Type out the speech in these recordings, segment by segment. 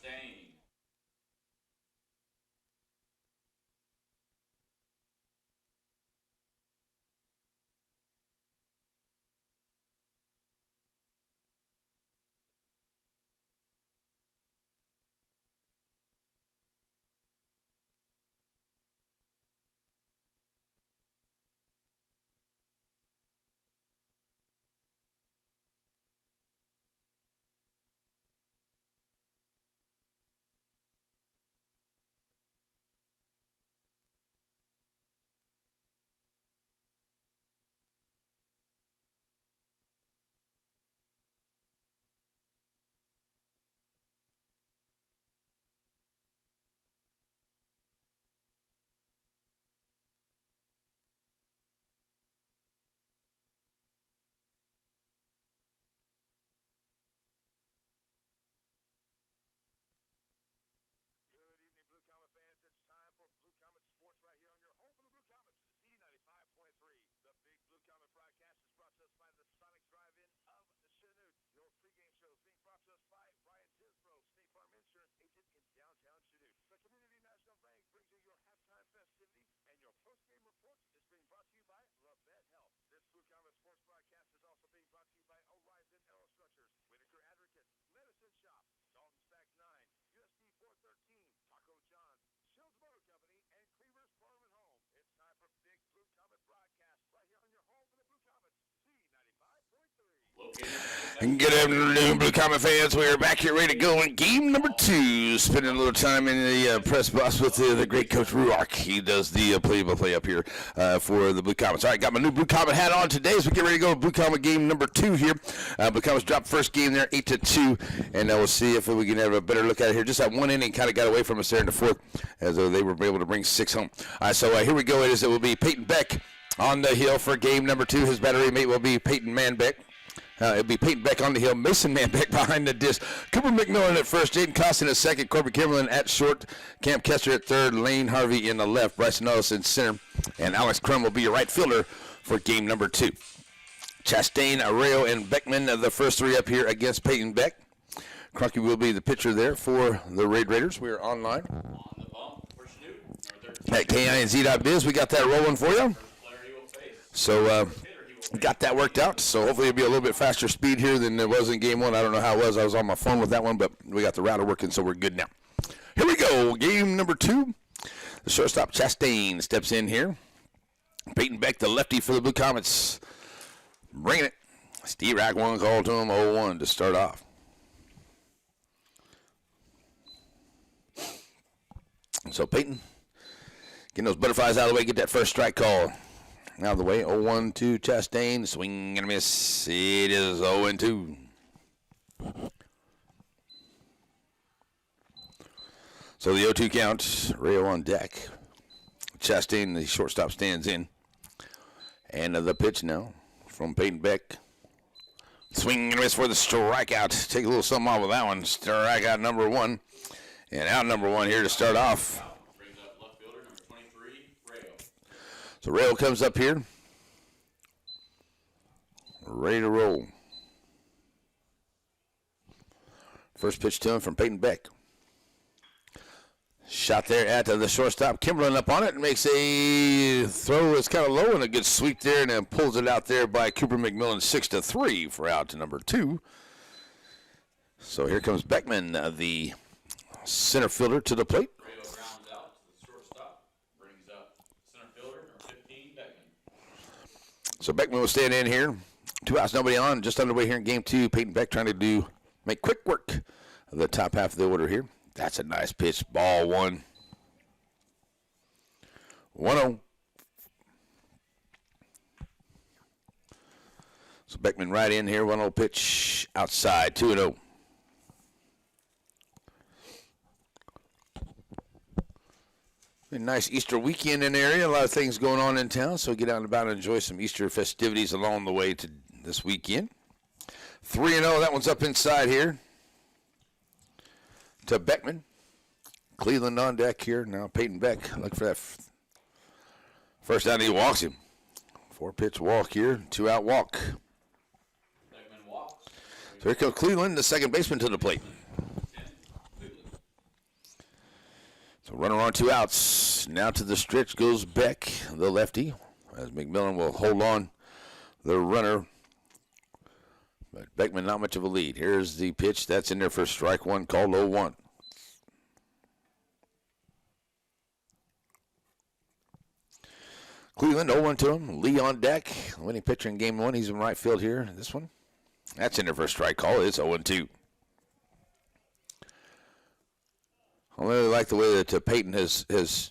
Chastain. Good afternoon, Blue Comet fans. We are back here ready to go in game number 2. Spending a little time in the press box with the great Coach Ruark. He does the play-by-play up here for the Blue Comets. All right, got my new Blue Comet hat on today as we get ready to go to Blue Comet game number 2 here. Blue Comets dropped first game there 8-2, and we'll see if we can have a better look at it here. Just that one inning kind of got away from us there in the fourth as they were able to bring 6 home. All right, so here we go. It will be Peyton Beck on the hill for game number 2. His battery mate will be Peyton Manbeck. It'll be Peyton Beck on the hill, Mason Manbeck behind the disc, Cooper McMillan at first, Jaden Costin at second, Corbin Kimberlin at short, Cam Kester at third, Lane Harvey in the left, Bryson Ellis in center, and Alex Crum will be your right fielder for game number 2. Chastain, Arroyo, and Beckman, the first 3 up here against Peyton Beck. Crunky will be the pitcher there for the Raiders. We are online. On the bump for Chanute. At KINZ.biz, we got that rolling for you. So, got that worked out, so hopefully it'll be a little bit faster speed here than it was in game 1. I don't know how it was. I was on my phone with that one, but we got the router working, so we're good now. Here we go. Game number 2. The shortstop Chastain steps in here. Peyton Beck, the lefty for the Blue Comets. Bringing it. Steve Rack one call to him, 0-1 to start off. So Peyton, getting those butterflies out of the way, get that first strike call out of the way. 0-1 to Chastain. Swing and a miss. It is 0-2. So the 0-2 count. Rayo on deck. Chastain, the shortstop, stands in. And the pitch now from Peyton Beck. Swing and a miss for the strikeout. Take a little something off with that one. Strikeout number 1. And out number 1 here to start off. So Rayo comes up here, ready to roll. First pitch to him from Peyton Beck. Shot there at the shortstop. Kimberlin up on it and makes a throw that's kind of low and a good sweep there, and then pulls it out there by Cooper McMillan 6-3 for out to number 2. So here comes Beckman, the center fielder, to the plate. So Beckman will stand in here. 2 outs, nobody on. Just underway here in game 2. Peyton Beck trying to make quick work of the top half of the order here. That's a nice pitch. Ball 1. 1-0. So Beckman right in here. 1-0 pitch outside. 2-0. A nice Easter weekend in the area. A lot of things going on in town, so get out and about and enjoy some Easter festivities along the way to this weekend. 3-0. That one's up inside here to Beckman. Cleveland on deck here. Now Peyton Beck. Look for that first down. He walks him. 4-pitch walk here. 2-out walk. Beckman walks. So here comes Cleveland, the second baseman, to the plate. So runner on 2 outs. Now to the stretch goes Beck, the lefty, as McMillan will hold on the runner. But Beckman not much of a lead. Here's the pitch. That's in there for strike one, called 0-1. Cleveland 0-1 to him. Lee on deck. Winning pitcher in game one. He's in right field here. This one. That's in there for a strike call. It's 0-2. I really like the way that Peyton has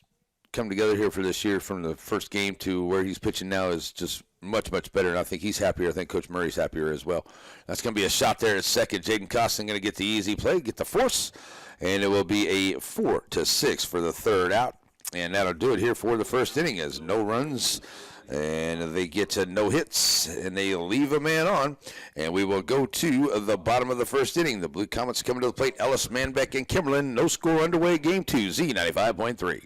come together here for this year from the first game to where he's pitching now is just much, much better. And I think he's happier. I think Coach Murray's happier as well. That's going to be a shot there at second. Jaden Costin going to get the easy play, get the force, and it will be a 4-6 for the third out. And that'll do it here for the first inning as no runs, and they get to no hits, and they leave a man on. And we will go to the bottom of the first inning. The Blue Comets coming to the plate. Ellis, Manbeck, and Kimberlin. No score underway. Game 2, Z95.3.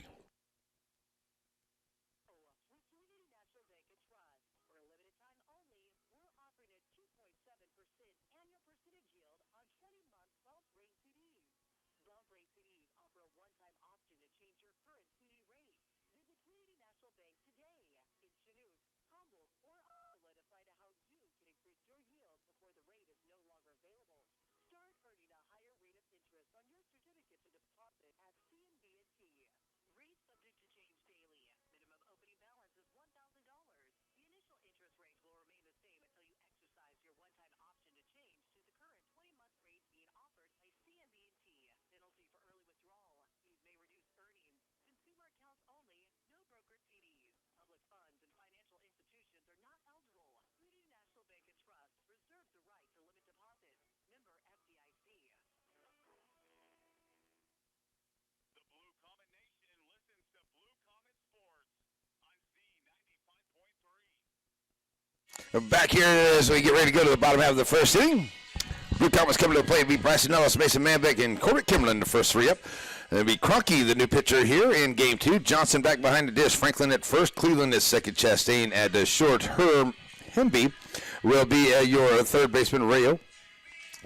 We're back here as we get ready to go to the bottom half of the first inning. Blue Comets coming to the plate. Be Bryson Ellis, Mason Manbeck, and Corbett Kimberlin, the first 3 up. And it'll be Cronky, the new pitcher here in game 2. Johnson back behind the dish. Franklin at first. Cleveland at second. Chastain at short. Herm Hemby will be your third baseman, Rayo.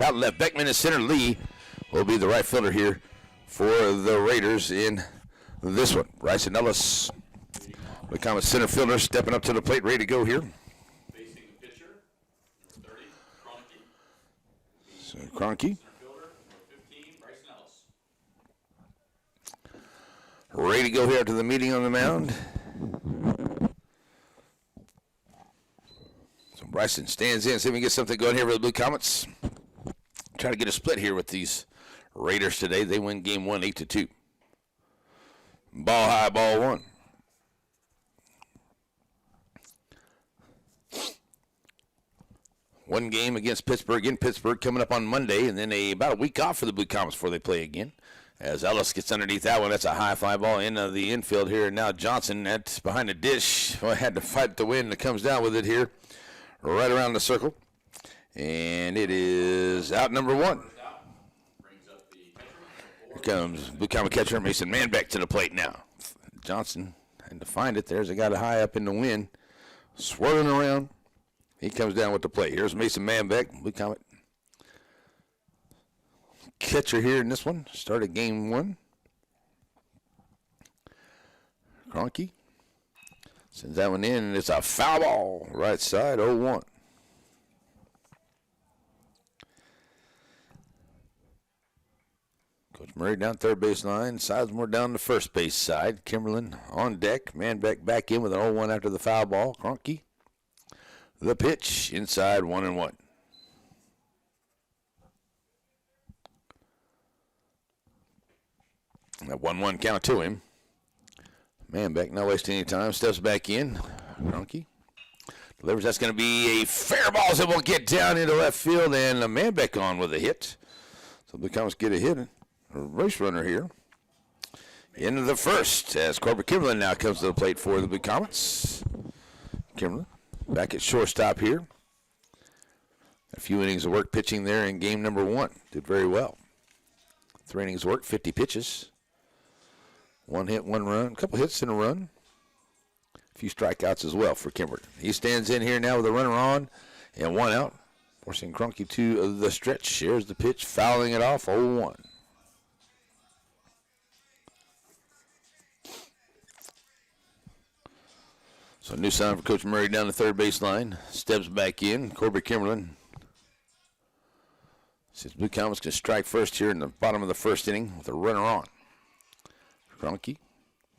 Out left, Beckman at center. Lee will be the right fielder here for the Raiders in this one. Bryson Ellis, Blue Comets center fielder, stepping up to the plate, ready to go here. Cronky. Ready to go here to the meeting on the mound. So Bryson stands in, see if we can get something going here for the Blue Comets. Try to get a split here with these Raiders today. They win game 1, 8-2. Ball high, ball 1. One game against Pittsburgh in Pittsburgh coming up on Monday, and then about a week off for the Blue Comets before they play again. As Ellis gets underneath that one, that's a high fly ball into the infield here. And now Johnson, that's behind the dish. Well, had to fight the wind that comes down with it here, right around the circle. And it is out number 1. Here comes Blue Comet catcher Mason Manbeck to the plate now. Johnson had to find it. There's a guy high up in the wind, swirling around. He comes down with the play. Here's Mason Manbeck, Blue Comet catcher here in this one. Started game 1. Cronky sends that one in, and it's a foul ball. Right side, 0-1. Coach Murray down third base line. Sizemore down the first base side. Kimberlin on deck. Manbeck back in with an 0-1 after the foul ball. Cronky. The pitch inside 1-1. That 1-1 count to him. Manbeck not wasting any time. Steps back in. Cronky delivers. That's going to be a fair ball that will get down into left field, and Manbeck on with a hit. So the Comets get a hit. A race runner here. Into the first as Corbett Kimberlin now comes to the plate for the Blue Comets. Kimberlin back at shortstop here. A few innings of work pitching there in game number 1. Did very well. 3 innings of work, 50 pitches. 1 hit, 1 run. A couple hits and a run. A few strikeouts as well for Kimberlin. He stands in here now with a runner on and 1 out. Forcing Cronky to the stretch. Shares the pitch, fouling it off, 0-1. So new sign for Coach Murray down the third baseline. Steps back in. Corbett Kimberlin. Since Blue Comets can strike first here in the bottom of the first inning with a runner on. Cronky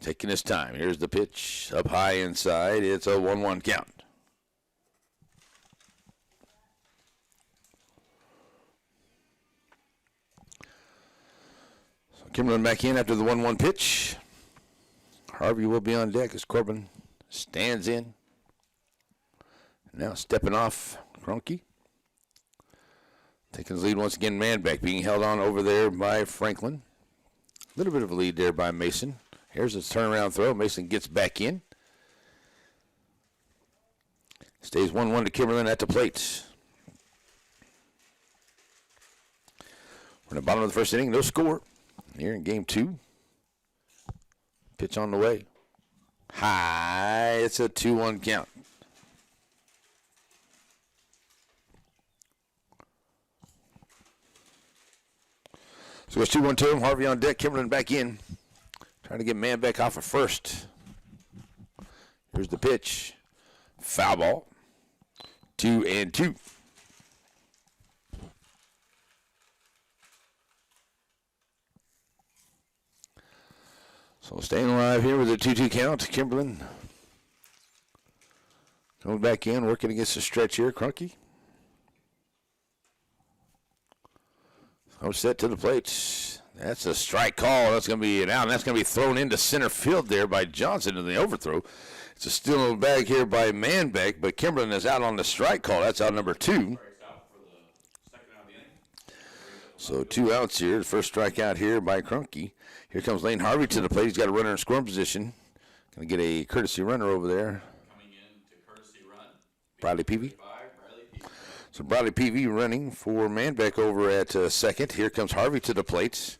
taking his time. Here's the pitch up high inside. It's a 1-1 count. So Kimberlin back in after the 1-1 pitch. Harvey will be on deck as Corbin stands in. Now stepping off, Cronky. Taking his lead once again, man back, being held on over there by Franklin. A little bit of a lead there by Mason. Here's his turnaround throw. Mason gets back in. Stays 1-1 to Kimberlin at the plate. We're in the bottom of the first inning, no score. Here in game 2. Pitch on the way. High. It's a 2-1 count. So it's 2-1 to him. Harvey on deck. Kimberlin back in. Trying to get man back off of first. Here's the pitch. Foul ball. 2-2. So staying alive here with a 2-2 count. Kimberlin coming back in, working against the stretch here. Crunky. Set to the plate. That's a strike call. That's going to be an out, and that's going to be thrown into center field there by Johnson in the overthrow. It's a steal in the bag here by Manbeck, but Kimberlin is out on the strike call. That's out number 2. So 2 outs here. The first strikeout here by Crunky. Here comes Lane Harvey to the plate. He's got a runner in scoring position. Going to get a courtesy runner over there. Coming in to courtesy run. Bradley Peavy. So Bradley Peavy running for Manbeck over at second. Here comes Harvey to the plate.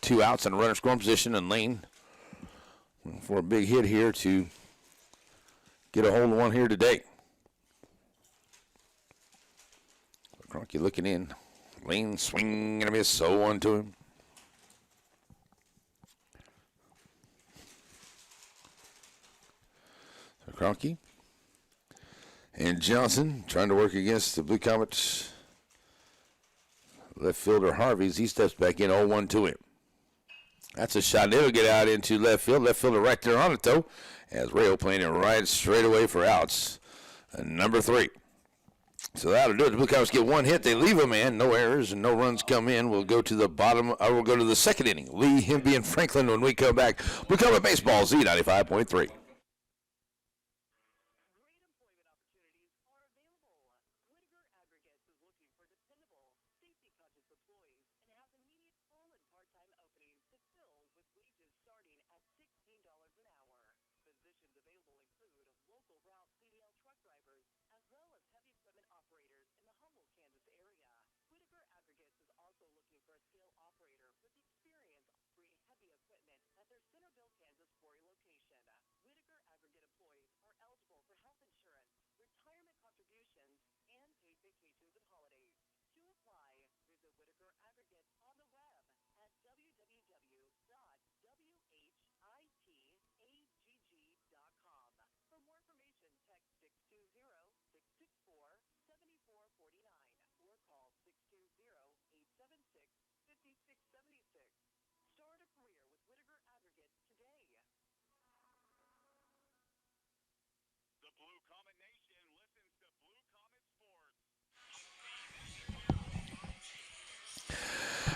2 outs and a runner scoring position, and Lane for a big hit here to get a hold of one here today. Cronky looking in. Lane swing and a miss, so 1 to him. So Cronky and Johnson trying to work against the Blue Comets left fielder Harvey's. He steps back in, 0-1 to him. That's a shot. It'll get out into left field. Left fielder right there on it, though, as Rayo playing it right straight away for outs. Number 3. So that'll do it. The Blue Comets get 1 hit. They leave a man. No errors and no runs come in. We'll go to the bottom. We'll go to the second inning. Lee, Himby, and Franklin when we come back. Blue Comet Baseball, Z95.3.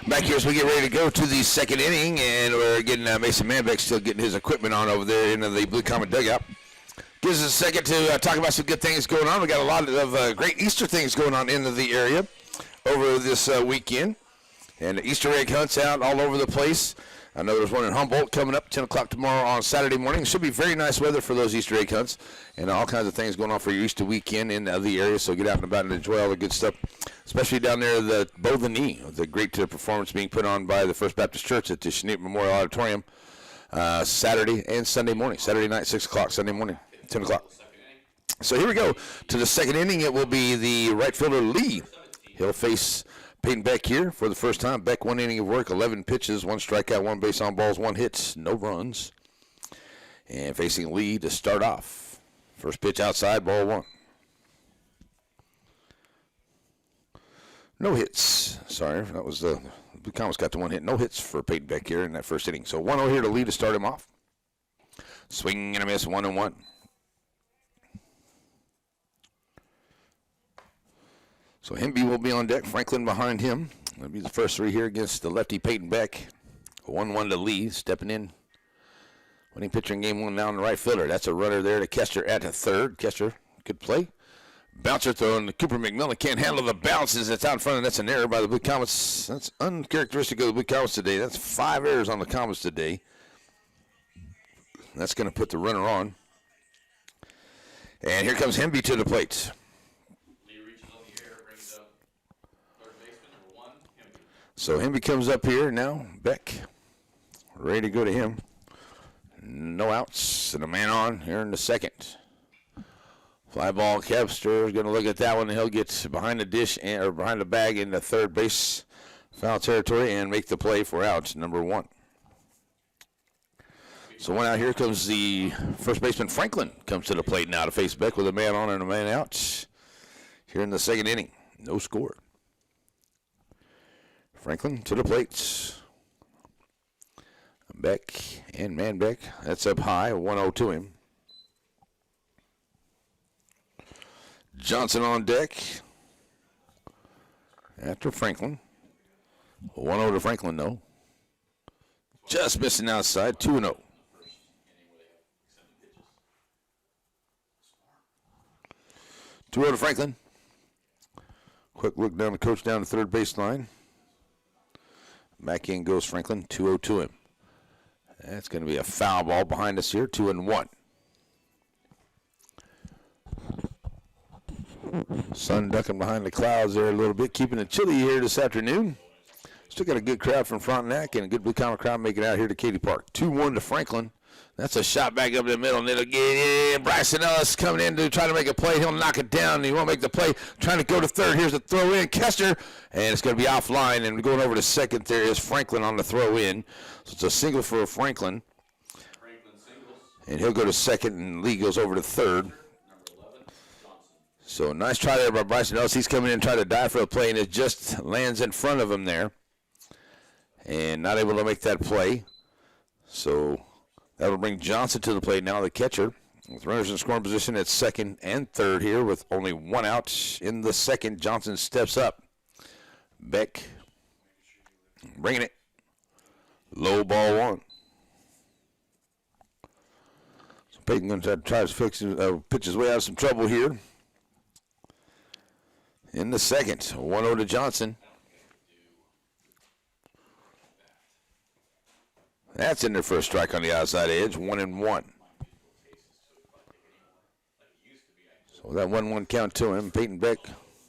Back here as we get ready to go to the second inning, and we're getting Mason Manbeck still getting his equipment on over there into the Blue Comet dugout. Gives us a second to talk about some good things going on. We got a lot of great Easter things going on in the area over this weekend, and the Easter egg hunts out all over the place. I know there's one in Humboldt coming up 10 o'clock tomorrow on Saturday morning. It should be very nice weather for those Easter egg hunts, and all kinds of things going on for your Easter weekend in the area. So get out and about and enjoy all the good stuff, especially down there at the Bow the Knee, the great performance being put on by the First Baptist Church at the Chanute Memorial Auditorium Saturday and Sunday morning. Saturday night, 6 o'clock, Sunday morning, 10 o'clock. So here we go to the second inning. It will be the right fielder Lee. He'll face Peyton Beck here for the first time. Beck 1 inning of work, 11 pitches, 1 strikeout, 1 base on balls, 1 hit, no runs. And facing Lee to start off. First pitch outside, ball one. No hits. Sorry, that was the Comets got the one hit. No hits for Peyton Beck here in that first inning. So 1-0 here to lead to start him off. Swing and a miss, 1-1. So Hemby will be on deck. Franklin behind him. That'll be the first three here against the lefty Peyton Beck. 1-1 to Lee, stepping in. Winning pitcher in game one now in the right fielder. That's a runner there to Kester at the third. Kester, good play. Bouncer throw, and Cooper McMillan can't handle the bounces. It's out in front, and that's an error by the Blue Comets. That's uncharacteristic of the Blue Comets today. That's 5 errors on the Comets today. That's going to put the runner on. And here comes Hemby to the plate. Lee reaches on the air, brings up third baseman number 1, Hemby. So Hemby comes up here now. Beck ready to go to him. No outs and a man on here in the second. Fly ball. Kester is going to look at that one. He'll get behind the dish or behind the bag in the third base foul territory and make the play for out number 1. So one out. Here comes the first baseman Franklin. Comes to the plate now to face Beck with a man on and a man out. Here in the second inning. No score. Franklin to the plate. Beck and Manbeck. That's up high. 1-0 to him. Johnson on deck after Franklin. 1-0 to Franklin, though. Just missing outside. 2-0. 2-0 to Franklin. Quick look down the coach down the third baseline. Back in goes Franklin. 2-0 to him. That's going to be a foul ball behind us here. 2-1. Sun ducking behind the clouds there a little bit, keeping it chilly here this afternoon. Still got a good crowd from Frontenac and a good Blue Comet crowd making it out here to Katy Park. 2-1 to Franklin. That's a shot back up the middle, and it'll get in. Bryson Ellis coming in to try to make a play. He'll knock it down. He won't make the play. Trying to go to third. Here's the throw in. Kester, and it's going to be offline. And going over to second, there is Franklin on the throw in. So it's a single for Franklin. Franklin singles. And he'll go to second, and Lee goes over to third. Number 11, Johnson. So nice try there by Bryson Ellis. He's coming in and trying to dive for a play, and it just lands in front of him there. And not able to make that play. So that'll bring Johnson to the plate now, the catcher. With runners in scoring position at second and third here with only one out in the second. Johnson steps up. Beck bringing it. Low ball one. So Peyton going to try to pitch his way out of some trouble here. In the second, 1-0 to Johnson. That's in there for a strike on the outside edge, 1-1. So that 1-1 count to him. Peyton Beck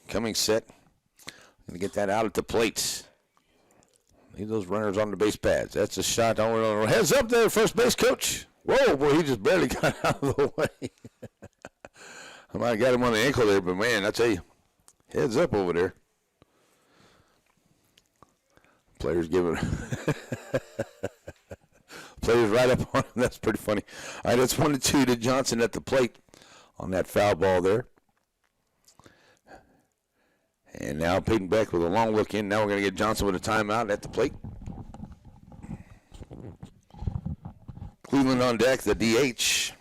coming set. Going to get that out at the plate. Leave those runners on the base pads. That's a shot. Heads up there, first base coach. Whoa, boy, he just barely got out of the way. I might have got him on the ankle there, but, man, I tell you, heads up over there. Players giving players right up on him. That's pretty funny. All right, it's 1-2 to Johnson at the plate on that foul ball there. And now Peyton Beck with a long look in. Now we're going to get Johnson with a timeout at the plate. Cleveland on deck, the DH.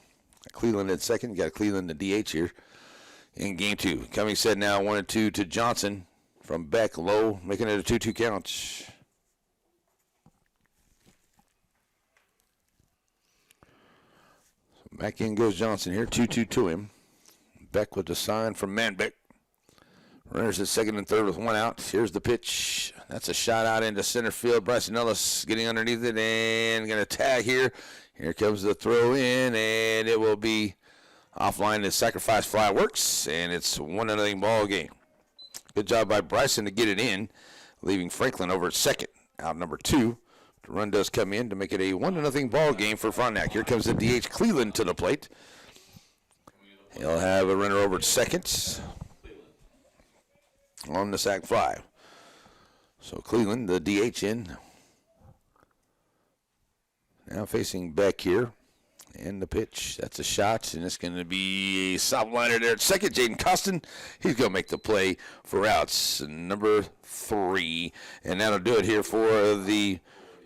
Cleveland at second. You got Cleveland, the DH here in game two. Coming set now, 1-2 to Johnson from Beck, low, making it a 2-2 count. Back in goes Johnson here, 2-2 to him. Beck with the sign from Manbeck. Runners at second and third with one out. Here's the pitch. That's a shot out into center field. Bryson Ellis getting underneath it and going to tag here. Here comes the throw in, and it will be offline. The sacrifice fly works, and it's 1-0 ball game. Good job by Bryson to get it in, leaving Franklin over at second. Out number 2. The run does come in to make it a 1-0 ball game for Frontenac. Here comes the DH Cleveland to the plate. He'll have a runner over at second on the sac fly. So Cleveland, the DH in. Now facing Beck here. And the pitch. That's a shot, and it's going to be a soft liner there at second. Jaden Costin, he's going to make the play for outs, number 3. And that'll do it here for the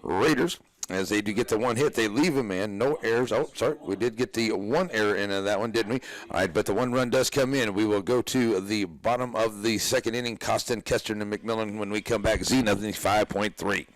Raiders. As they do get the one hit, they leave a man. No errors. Oh, sorry. We did get the one error in that one, didn't we? All right, but the one run does come in. We will go to the bottom of the second inning. Costin, Kester, and McMillan when we come back. Z nothing 5.3.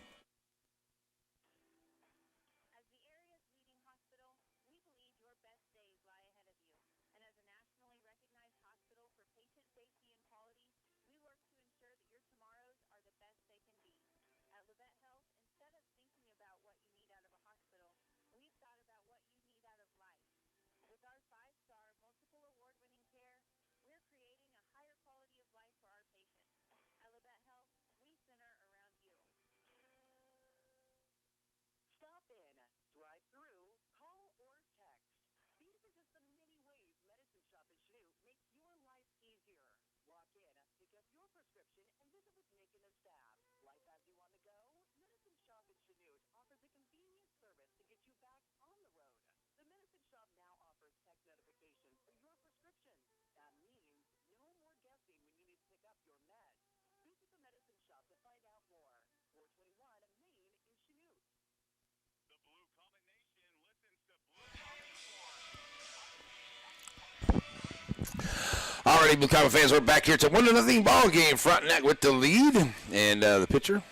Alrighty, Blue Comet fans, we're back here. It's a 1-0 ball game. Frontenac with the lead. And the pitcher,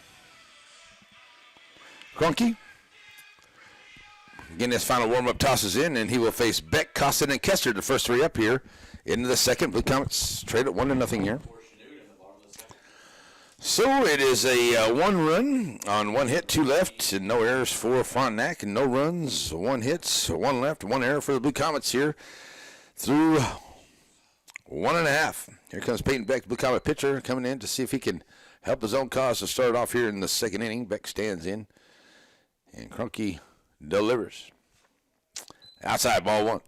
Cronky. Again, this final warm-up tosses in, and he will face Beck, Costin, and Kester, the first 3 up here. Into the second. Blue Comets trade at 1-0 here. So it is a 1 run on 1 hit, 2 left, and no errors for Frontenac, and no runs, 1 hit, 1 left, 1 error for the Blue Comets here through 1.5. Here comes Peyton Beck, Blue Comet pitcher, coming in to see if he can help his own cause to start off here in the second inning. Beck stands in, and Cronky delivers. Outside, ball 1.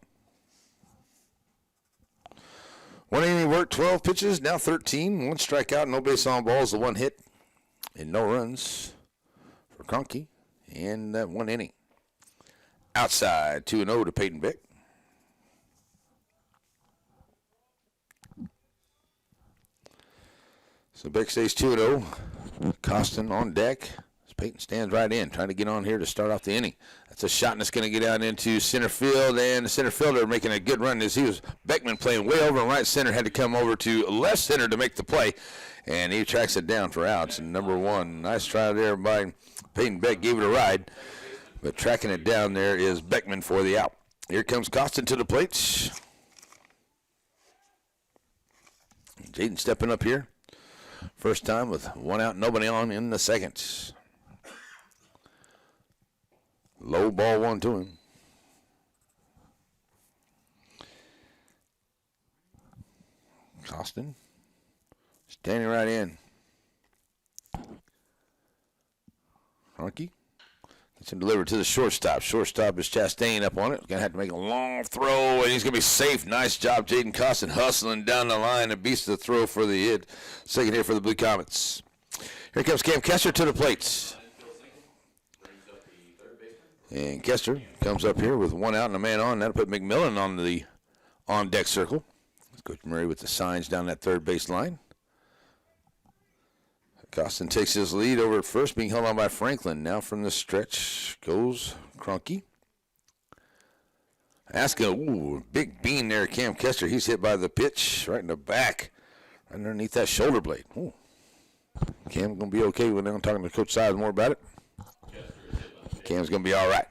1 inning work, 12 pitches, now 13. 1 strikeout, no base on balls, the 1 hit, and no runs for Cronky in that 1 inning. Outside, 2-0 to Peyton Beck. So Beck stays 2-0. Costin on deck. Peyton stands right in, trying to get on here to start off the inning. That's a shot, and it's going to get out into center field, and the center fielder making a good run as he was Beckman playing way over in right center, had to come over to left center to make the play, and he tracks it down for outs. And number 1, nice try there by Peyton Beck, gave it a ride, but tracking it down there is Beckman for the out. Here comes Costin to the plate. Jaden stepping up here. First time with 1 out, nobody on in the second. Low ball 1 to him. Costin standing right in. Cronky gets him delivered to the shortstop. Shortstop is Chastain up on it. Going to have to make a long throw, and he's going to be safe. Nice job, Jaden Costin, hustling down the line. A beast of the throw for the hit. Second hit for the Blue Comets. Here comes Cam Kester to the plate. And Kester comes up here with 1 out and a man on. That'll put McMillan on the on-deck circle. Coach Murray with the signs down that third base line. Costin takes his lead over at first, being held on by Franklin. Now from the stretch goes Cronky. Asking, big bean there, Cam Kester. He's hit by the pitch right in the back, right underneath that shoulder blade. Ooh. Cam's going to be okay when I'm talking to Coach Sides more about it. Cam's going to be all right.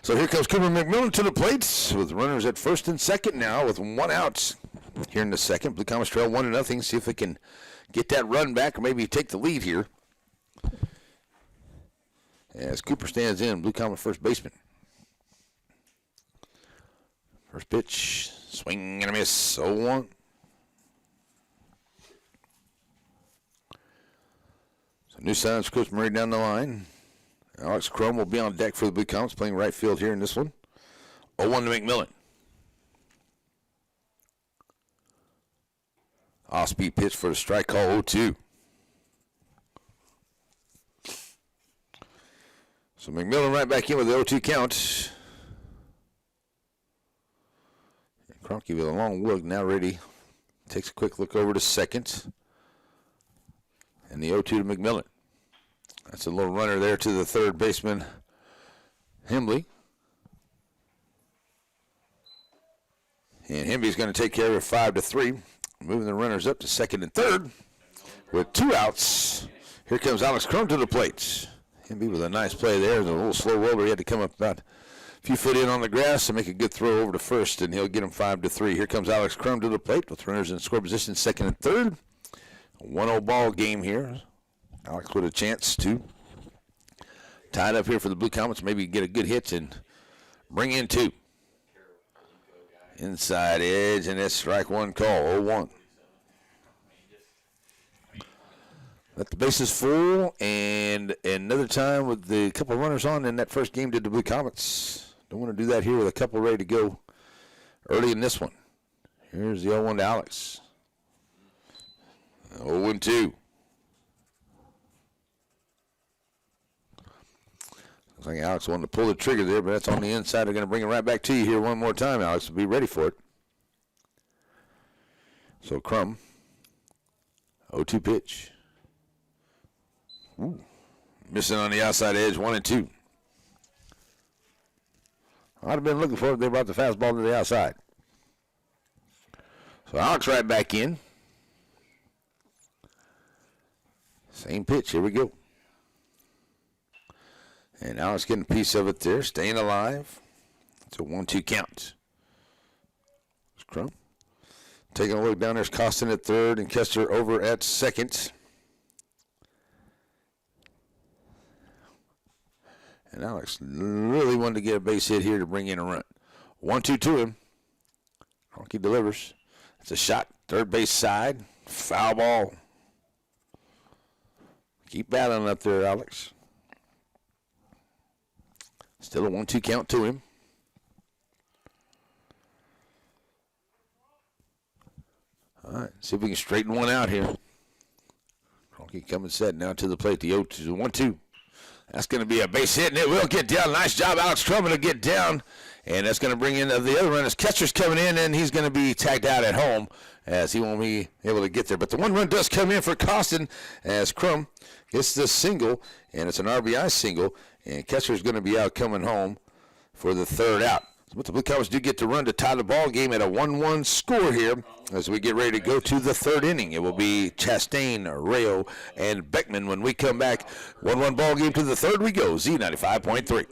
So here comes Cooper McMillan to the plate with runners at first and second now with 1 out here in the second. Blue Comets trail 1-0. See if they can get that run back or maybe take the lead here. As Cooper stands in, Blue Comet first baseman. First pitch, swing and a miss, 0-1. So new signs for Coach Murray down the line. Alex Crum will be on deck for the Blue Comets, playing right field here in this one. 0-1 to McMillan. Off-speed pitch for the strike call, 0-2. So McMillan right back in with the 0-2 count. Honky with a long look, now ready. Takes a quick look over to second. And the 0-2 to McMillan. That's a little runner there to the third baseman, Hembley. And Hemby's going to take care of it 5-3, moving the runners up to second and third with 2 outs. Here comes Alex Crum to the plate. Hemby with a nice play there. There's a little slow roller. He had to come up about a few foot in on the grass and make a good throw over to first, and he'll get him 5-3. Here comes Alex Crum to the plate with runners in score position second and third. A 1-0 ball game here. Alex with a chance to tie it up here for the Blue Comets, maybe get a good hit and bring in 2. Inside edge, and that's strike one call, 0-1. Let the bases full, and another time with the couple runners on in that first game did the Blue Comets. Don't want to do that here with a couple ready to go early in this one. Here's the 0-1 to Alex. 0-2. Looks like Alex wanted to pull the trigger there, but that's on the inside. They're going to bring it right back to you here one more time, Alex. Be ready for it. So Crum, 0-2 pitch. Ooh. Missing on the outside edge, 1-2. I'd have been looking for it if they brought the fastball to the outside. So Alex right back in. Same pitch, here we go. And Alex getting a piece of it there, staying alive. It's a 1-2 count. There's Crum. Taking a look down, there's Costin at third and Kester over at second. And Alex really wanted to get a base hit here to bring in a run. 1-2 to him. Honky delivers. It's a shot, third base side. Foul ball. Keep battling up there, Alex. Still a 1-2 count to him. All right, see if we can straighten one out here. Honky coming set now to the plate. The 0-2, 1-2. That's going to be a base hit, and it will get down. Nice job, Alex Crum, to get down. And that's going to bring in the other runners. Catcher's coming in, and he's going to be tagged out at home as he won't be able to get there. But the one run does come in for Costin as Crum gets the single, and it's an RBI single. And Catcher's going to be out coming home for the third out. But the Blue Comets do get to run to tie the ball game at a 1-1 score here as we get ready to go to the third inning. It will be Chastain, Rayo, and Beckman when we come back. 1-1 ball game to the third we go. Z95.3.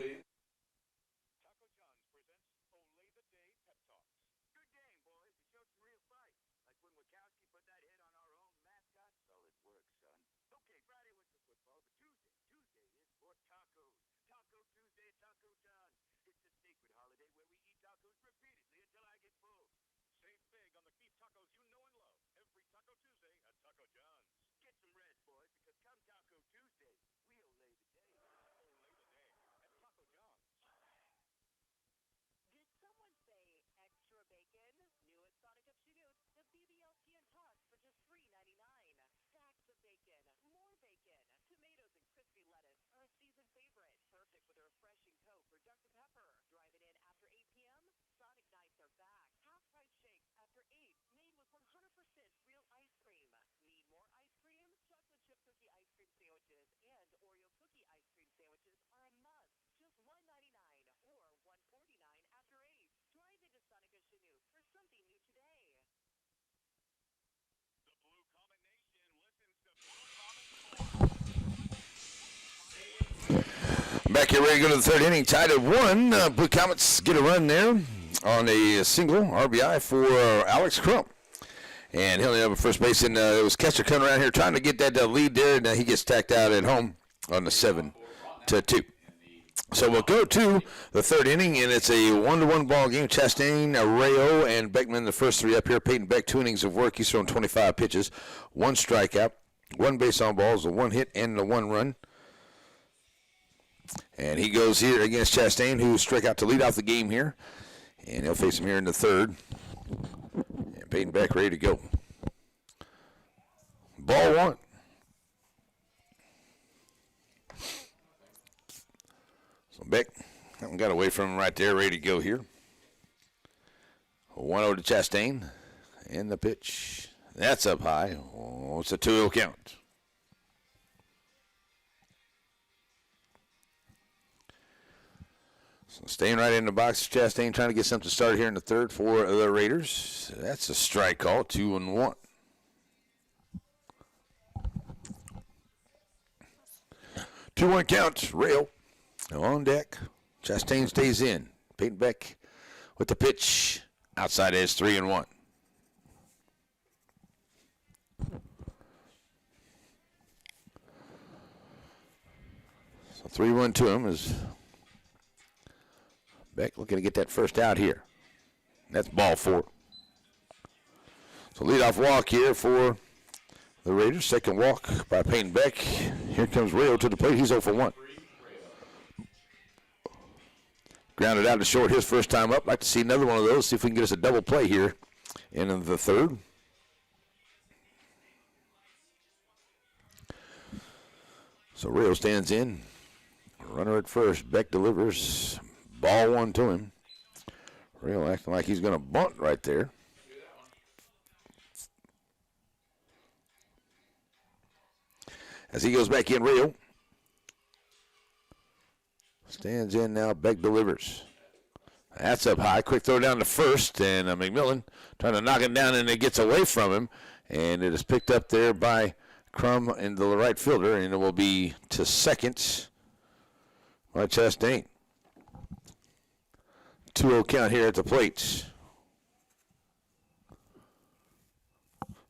Back here ready to go to the third inning. Tied at 1. Blue Comets get a run there on a single RBI for Alex Crum. And he'll have a first base. And it was Kester coming around here trying to get that lead there. And he gets tacked out at home on the 7-2. So we'll go to the third inning, and it's a 1-1 ball game. Chastain, Rayo, and Beckman, the first 3 up here. Peyton Beck, 2 innings of work. He's thrown 25 pitches, 1 strikeout, 1 base on balls, a 1 hit, and a 1 run. And he goes here against Chastain, who struck out to lead off the game here. And he'll face him here in the third. And Peyton Beck ready to go. Ball 1. So Beck got away from him right there, ready to go here. 1-0 to Chastain. And the pitch. That's up high. Oh, it's a 2-0 count. So staying right in the box, Chastain trying to get something started here in the third for the Raiders. That's a strike call, 2-1. Two-one count. Rail on deck. Chastain stays in. Peyton Beck with the pitch. Outside edge, 3-1. So 3-1 to him is Beck looking to get that first out here. That's ball 4. So leadoff walk here for the Raiders. Second walk by Peyton Beck. Here comes Rayo to the plate. He's 0 for 1. Grounded out to short his first time up. Like to see another one of those. See if we can get us a double play here in the third. So Rayo stands in. Runner at first. Beck delivers. Ball 1 to him. Rayo acting like he's going to bunt right there. As he goes back in, Rayo stands in now. Beck delivers. That's up high. Quick throw down to first, and McMillan trying to knock it down, and it gets away from him. And it is picked up there by Crum in the right fielder, and it will be to second by Chastain. 2-0 count here at the plate.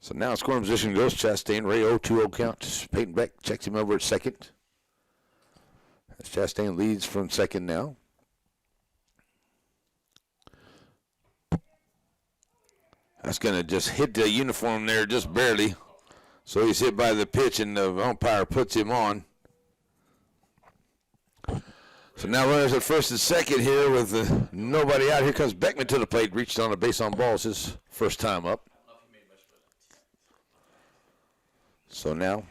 So now scoring position goes Chastain. Rayo, 2-0 count. Peyton Beck checks him over at second. As Chastain leads from second now. That's going to just hit the uniform there just barely. So he's hit by the pitch, and the umpire puts him on. So now runners at first and second here with nobody out. Here comes Beckman to the plate. Reached on a base on balls his first time up. So now,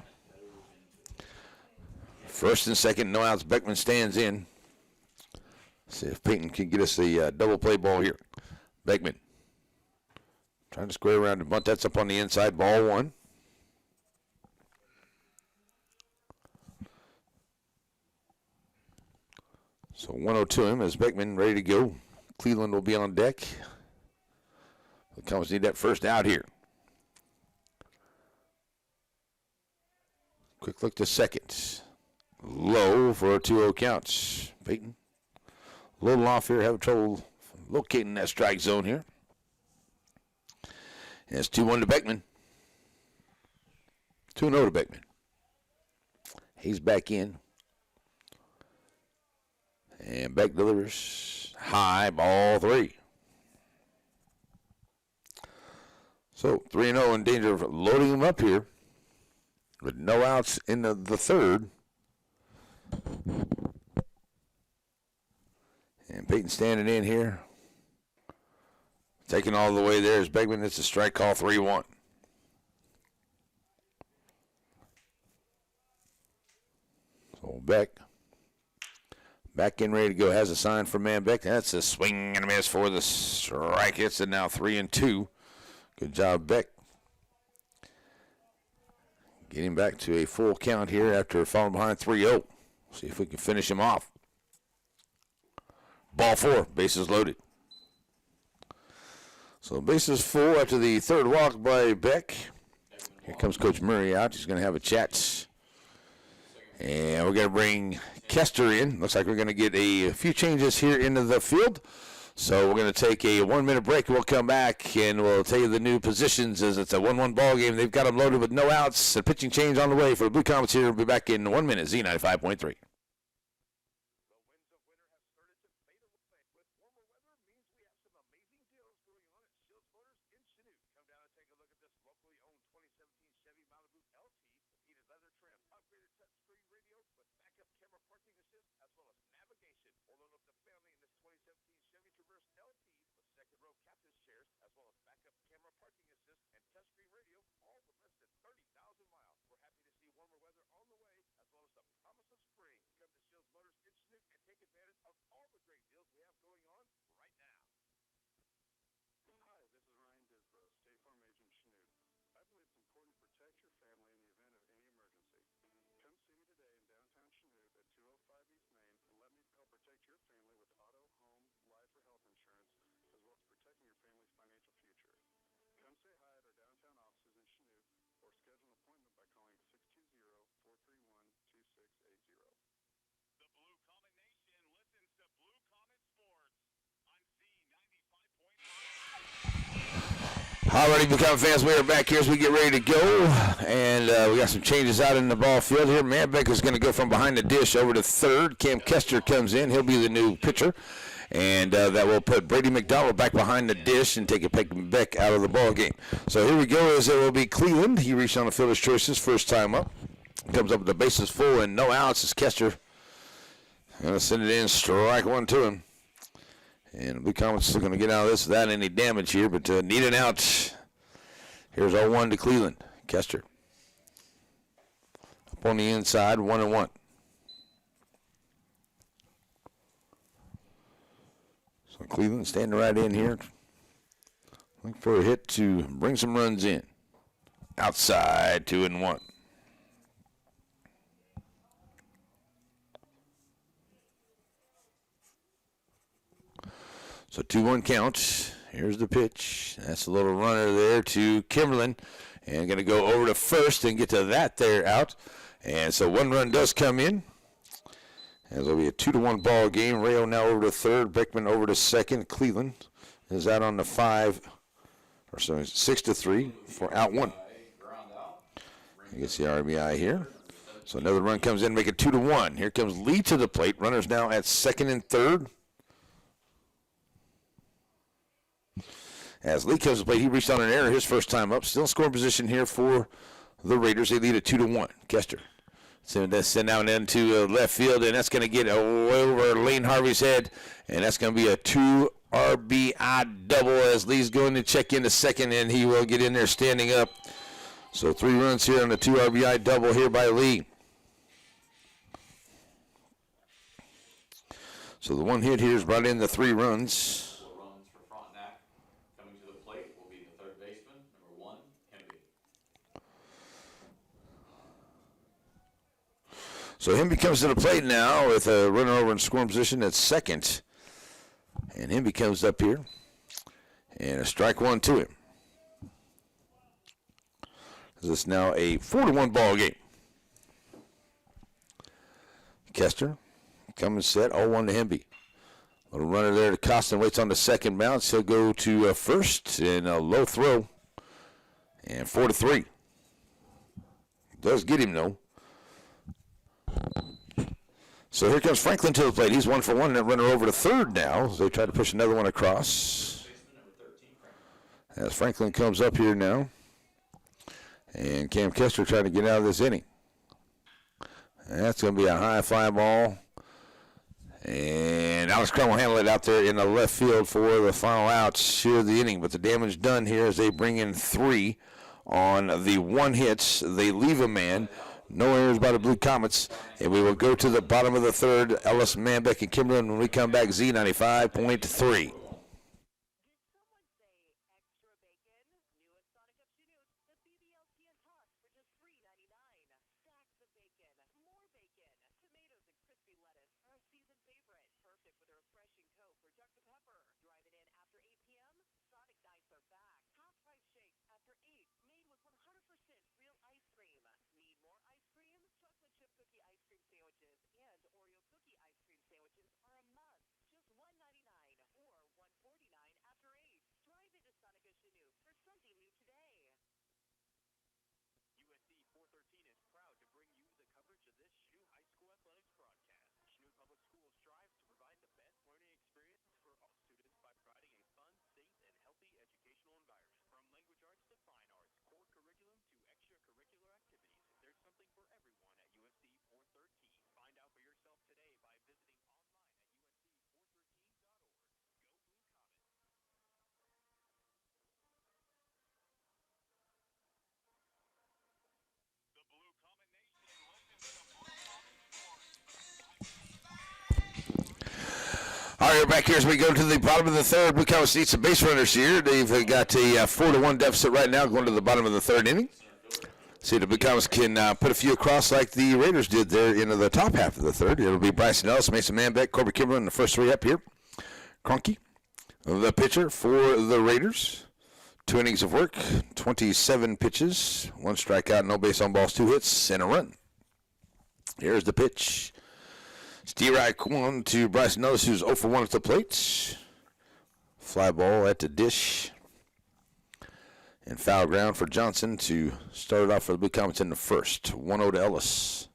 first and second, no outs. Beckman stands in. See if Peyton can get us a double play ball here. Beckman trying to square around and bunt. That's up on the inside. Ball 1. So 1-0 to him as Beckman ready to go. Cleveland will be on deck. The Cubs need that first out here. Quick look to second. Low for a 2-0 count. Peyton a little off here. Having trouble locating that strike zone here. And it's 2-1 to Beckman. 2-0 to Beckman. He's back in. And Beck delivers high, ball 3. So 3-0 in danger of loading him up here. With no outs in the third. And Peyton standing in here. Taking all the way there is Beckman. It's a strike call, 3-1. So Beck back in ready to go. Has a sign for man Beck. That's a swing and a miss for the strike. It's it now 3-2. Good job, Beck. Getting back to a full count here after falling behind 3-0. See if we can finish him off. Ball 4, bases loaded. So bases full after the third walk by Beck. Here comes Coach Murray out. He's going to have a chat. And we're going to bring Kester in. Looks like we're going to get a few changes here into the field. So we're going to take a 1-minute break. We'll come back and we'll tell you the new positions as it's a 1-1 ball game. They've got them loaded with no outs. A pitching change on the way for the Blue Comets here. We'll be back in 1 minute. Z95.3. Alrighty, become fans. We are back here as we get ready to go, and we got some changes out in the ball field here. Manbeck is going to go from behind the dish over to third. Cam Kester comes in. He'll be the new pitcher, and that will put Brady McDonald back behind the dish and take a Beck out of the ball game. So here we go. As it will be Cleveland. He reached on the fielder's choices first time up. Comes up with the bases full and no outs. It's Kester going to send it in, strike one to him. And Blue Comets still going to get out of this without any damage here, but need an out. Here's 0-1 to Cleveland. Kester. Up on the inside, 1-1. So Cleveland standing right in here. Looking for a hit to bring some runs in. Outside, 2-1. So 2-1 count. Here's the pitch. That's a little runner there to Kimberlin. And going to go over to first and get to that there out. And so one run does come in. And it'll be a 2-1 ball game. Rayo now over to third. Beckman over to second. Cleveland is out on the 6-3 for out one. You can see RBI here. So another run comes in, make it 2-1. Here comes Lee to the plate. Runners now at second and third. As Lee comes to play, he reached on an error his first time up. Still in scoring position here for the Raiders. They lead at 2-1. Kester. Send down into left field, and that's going to get over Lane Harvey's head, and that's going to be a 2 RBI double as Lee's going to check into second, and he will get in there standing up. So 3 runs here on the 2 RBI double here by Lee. So the one hit here is brought in the 3 runs. Frontenac. Coming to the plate will be the third baseman, number 1, Hemby. So Hemby comes to the plate now with a runner over in scoring position at second. And Hemby comes up here. And a strike one to him. This is now a 4-1 ball game. Kester coming set, 0-1 to Hemby. Little runner there to Costin, waits on the second bounce. He'll go to first in a low throw. And 4-3. Does get him, though. So here comes Franklin to the plate. He's 1 for 1. That runner over to third now. So they try to push another one across. As Franklin comes up here now. And Cam Kester trying to get out of this inning. And that's going to be a high fly ball. And Alex Crum will handle it out there in the left field for the final outs here of the inning. But the damage done here as they bring in 3 on the 1 hits. They leave a man. No errors by the Blue Comets. And we will go to the bottom of the third. Ellis, Manbeck, and Kimberlin when we come back. Z95.3. All right, we're back here as we go to the bottom of the third. Blue Comets need some base runners here. They've got a 4-1 deficit right now going to the bottom of the third inning. See if the Blue Comets can put a few across like the Raiders did there into the top half of the third. It'll be Bryson Ellis, Mason Manbeck, Corbett Kimberlin, the first 3 up here. Cronky, the pitcher for the Raiders. 2 innings of work, 27 pitches, 1 strikeout, no base on balls, 2 hits, and a run. Here's the pitch. Strike one to Bryson Ellis, who's 0 for 1 at the plate. Fly ball at the dish. And foul ground for Johnson to start it off for the Blue Comets in the first. 1-0 to Ellis.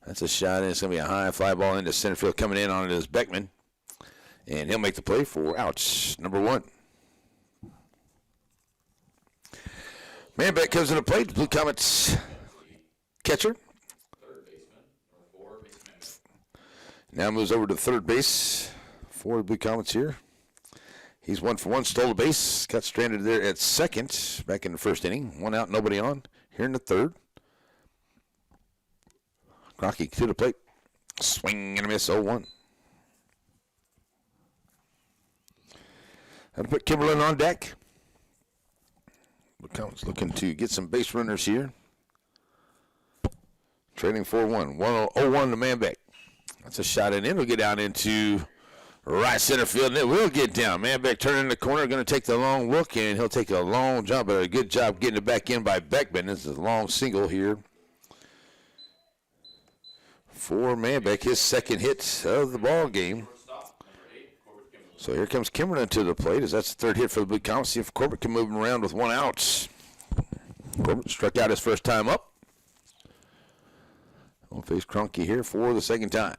That's a shot, and it's going to be a high fly ball into center field. Coming in on it is Beckman. And he'll make the play for outs, number 1. Manbeck comes to the plate. The Blue Comets catcher. Third baseman, number 4, Mason Manbeck. Now moves over to third base for the Blue Comets here. He's 1 for 1, stole the base, got stranded there at second back in the first inning. 1 out, nobody on. Here in the third. Crockett to the plate. Swing and a miss, 0-1. Had to put Kimberlin on deck. Blue Comets looking to get some base runners here. Trailing 4-1. 0-1 to Manbeck. That's a shot, and it'll get down into right center field, and it will get down. Manbeck turning the corner, going to take the long look, and he'll take a long jump, but a good job getting it back in by Beckman. This is a long single here for Manbeck, his second hit of the ball game. So here comes Kimberlin to the plate, as that's the third hit for the Blue Comets. See if Corbett can move him around with 1 out. Corbett struck out his first time up. We'll face Cronky here for the second time.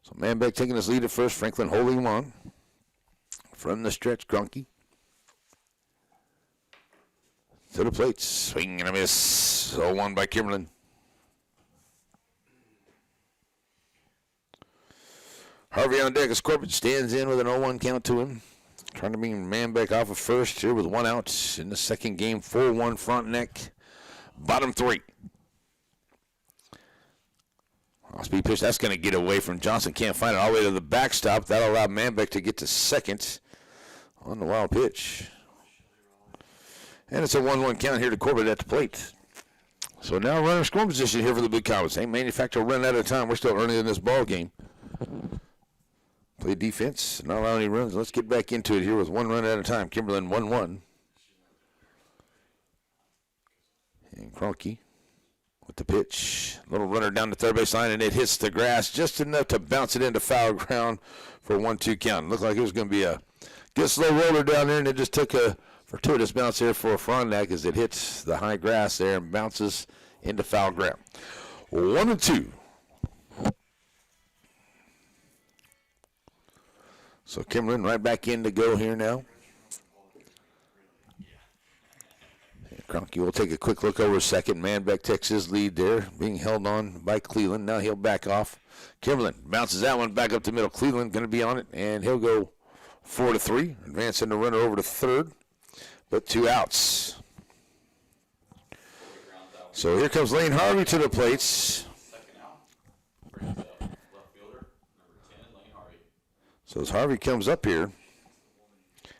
So Manbeck taking his lead at first. Franklin holding him on. From the stretch, Cronky. To the plate. Swing and a miss. 0-1 by Kimberlin. Harvey on deck as Corbett stands in with an 0-1 count to him. Trying to bring Manbeck off of first here with 1 out in the second game. 4-1 Frontenac. Bottom 3. Off-speed pitch, that's going to get away from Johnson. Can't find it all the way to the backstop. That'll allow Manbeck to get to second on the wild pitch. And it's a 1-1 count here to Corbett at the plate. So now runner scoring position here for the Blue Comets. They manufacture a run at a time. We're still early in this ball game. Play defense, not allow any runs. Let's get back into it here with 1 run at a time. Kimberlin 1-1. And Cronky with the pitch. Little runner down the third base line, and it hits the grass just enough to bounce it into foul ground for a 1-2 count. Looked like it was going to be a good slow roller down there, and it just took a fortuitous bounce there for Frontenac as it hits the high grass there and bounces into foul ground. 1-2. So Kimberlin right back in to go here now. Cronky will take a quick look over second. Manbeck takes his lead there, being held on by Cleveland. Now he'll back off. Kimberlin bounces that one back up the middle. Cleveland going to be on it, and he'll go 4-3, advancing the runner over to third, but 2 outs. So here comes Lane Harvey to the plates. Second out. Brings up left fielder, number 10, Lane Harvey. So as Harvey comes up here,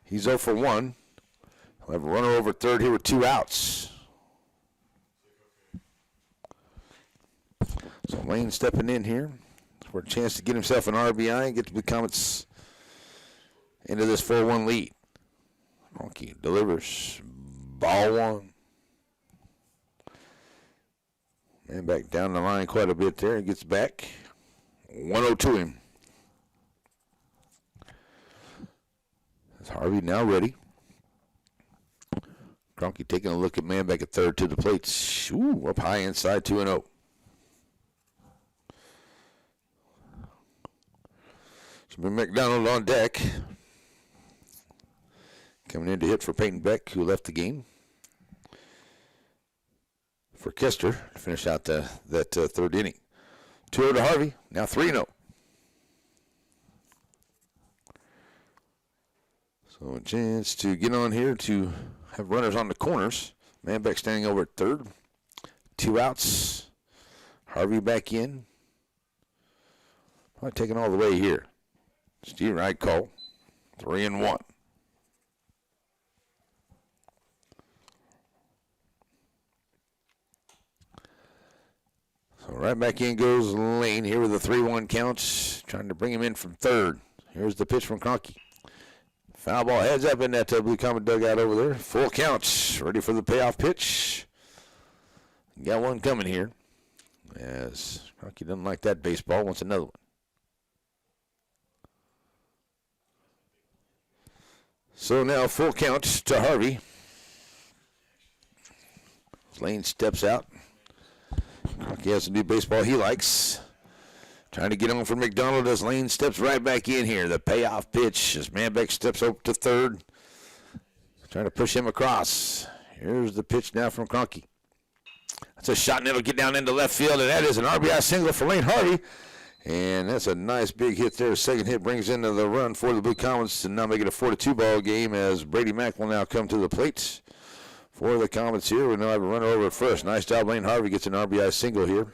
he's 0 for 1. He'll have a runner over third here with 2 outs. So Lane stepping in here for a chance to get himself an RBI and get the Blue Comets into this 4-1 lead. Cronky delivers. Ball 1. And back down the line quite a bit there. He gets back. 1-0 to him. That's Harvey now ready. Cronky taking a look at Manbeck at third to the plate. Ooh, up high inside, 2-0. Jimmy McDonald on deck. Coming in to hit for Peyton Beck, who left the game. For Kester to finish out that third inning. 2-0 to Harvey, now 3-0. So a chance to get on here to have runners on the corners. Manbeck standing over at third. 2 outs. Harvey back in. Probably taking all the way here. Steve right call. 3-1. So right back in goes Lane here with a 3-1 count. Trying to bring him in from third. Here's the pitch from Cronky. Foul ball heads up in that Blue Comet dugout over there. Full count. Ready for the payoff pitch. Got one coming here. As Cronky doesn't like that baseball. Wants another one. So now full count to Harvey. Lane steps out. Crockett has some new baseball he likes. Trying to get on for McDonald as Lane steps right back in here. The payoff pitch as Manbeck steps up to third. Trying to push him across. Here's the pitch now from Cronkey. That's a shot, and it'll get down into left field, and that is an RBI single for Lane Harvey. And that's a nice big hit there. Second hit brings into the run for the Blue Comets to now make it a 4-2 ball game as Brady Mack will now come to the plate for the Comets here. We now have a runner over at first. Nice job. Lane Harvey gets an RBI single here.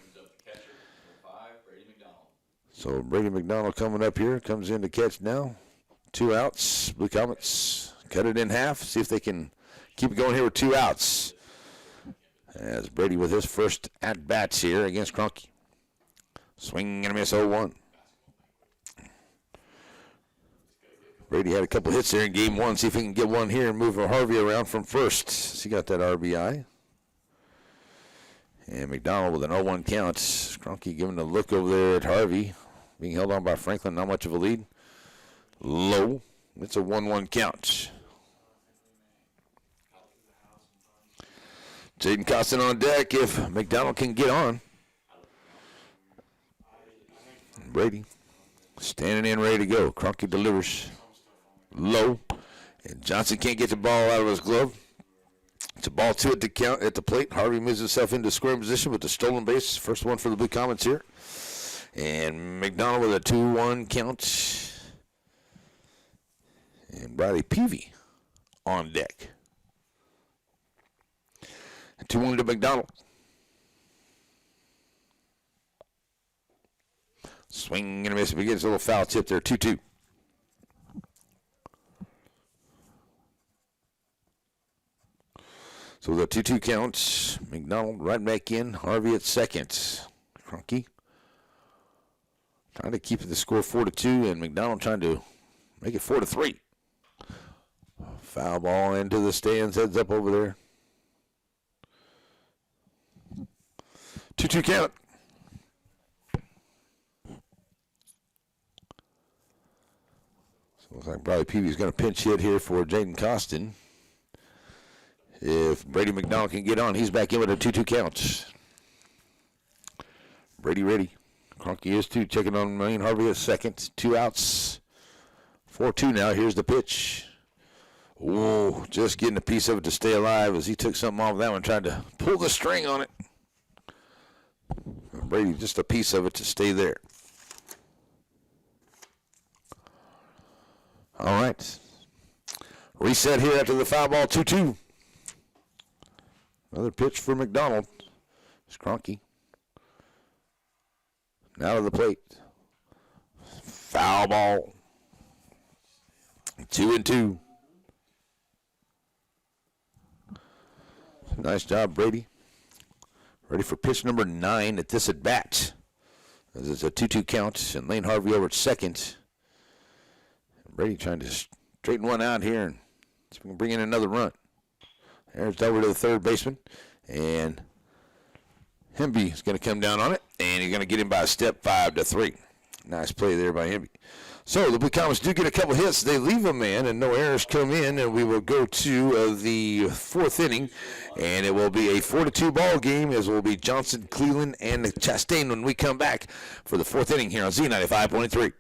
So Brady McDonald coming up here. Comes in to catch now. 2 outs. Blue Comets cut it in half. See if they can keep it going here with 2 outs. As Brady with his first at-bats here against Cronkey. Swing and a miss, 0-1. Brady had a couple hits there in game 1. See if he can get one here and move Harvey around from first. He got that RBI. And McDonald with an 0-1 count. Cronkey giving a look over there at Harvey. Being held on by Franklin, not much of a lead. Low. It's a 1-1 count. Jaden Costin on deck if McDonald can get on. Brady standing in, ready to go. Cronkey delivers low, and Johnson can't get the ball out of his glove. It's a ball 2 at the count at the plate. Harvey moves himself into scoring position with the stolen base. First one for the Blue Comets here. And McDonald with a 2-1 count. And Bradley Peavy on deck. 2-1 to McDonald. Swing and a miss. Begins a little foul tip there. 2-2. So the 2-2 counts. McDonald right back in. Harvey at second. Cronkey trying to keep the score 4-2, and McDonald trying to make it 4-3. Foul ball into the stands. Heads up over there. 2-2 count. Looks like Bradley Peavy's going to pinch hit here for Jaden Costin. If Brady McDonald can get on, he's back in with a 2-2 count. Brady ready. Cronkey is too, checking on Lane Harvey at second. 2 outs. 4-2 now. Here's the pitch. Oh, just getting a piece of it to stay alive as he took something off that one, tried to pull the string on it. Brady, just a piece of it to stay there. All right. Reset here after the foul ball, 2-2. Another pitch for McDonald. It's Cronkey. Now to the plate. Foul ball. 2-2. Nice job, Brady. Ready for pitch number 9 at this at-bat. As it's a 2-2 count, and Lane Harvey over at second. Brady trying to straighten one out here and see if we can bring in another run. There's over to the third baseman. And Hemby is going to come down on it, and he's going to get him by a step, 5-3. Nice play there by Hemby. So the Blue Comets do get a couple hits. They leave a man, and no errors come in, and we will go to the 4th inning, and it will be a 4-2 ball game, as will be Johnson, Cleveland, and Chastain when we come back for the 4th inning here on Z95.3.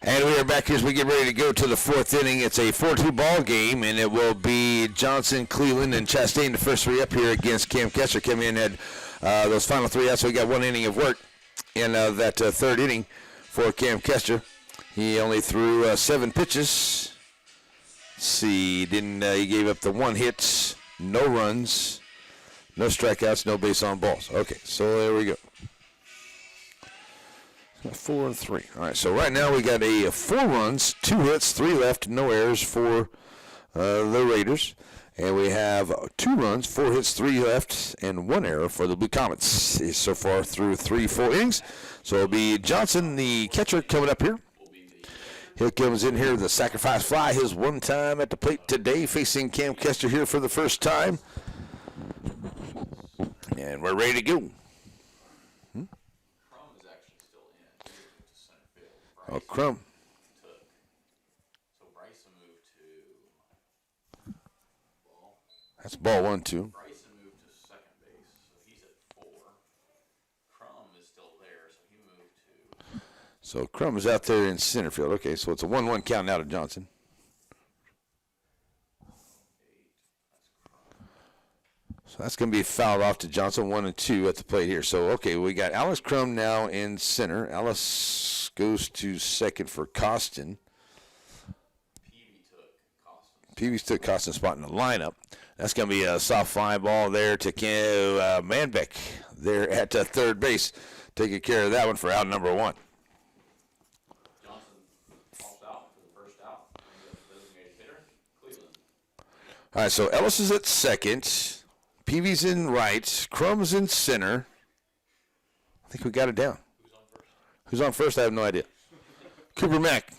And we are back as we get ready to go to the fourth inning. It's a 4-2 ball game, and it will be Johnson, Cleveland, and Chastain, the first three up here against Cam Kester. Came in and had those final three out, so we got 1 inning of work in that third inning for Cam Kester. He only threw 7 pitches. Let's see, he gave up the 1 hit, no runs, no strikeouts, no base on balls. Okay, so there we go. 4 and 3. All right, so right now we got 4 runs, 2 hits, 3 left, no errors for the Raiders. And we have 2 runs, 4 hits, 3 left, and 1 error for the Blue Comets so far through 3-4 innings. So it'll be Johnson, the catcher, coming up here. He comes in here, the sacrifice fly, his 1 time at the plate today, facing Cam Kester here for the first time. And we're ready to go. Oh, Crum. So Bryson moved to ball. That's ball 1-2. Bryson moved to second base, so he's at 4. Crum is still there, so he moved to. So Crum is out there in center field. Okay, so it's a 1-1 count now to Johnson. 8. So that's going to be fouled off to Johnson, 1 and 2 at the plate here. So, okay, we got Alice Crum now in center. Alice goes to second for Costin. Peavy took Costin's spot in the lineup. That's going to be a soft fly ball there to Manbeck there at third base. Taking care of that one for out number 1. Johnson popped out for the first out. Designated hitter, Cleveland. All right, so Ellis is at second. Peavy's in right. Crum's in center. I think we got it down. Who's on first? I have no idea. Cooper Mack.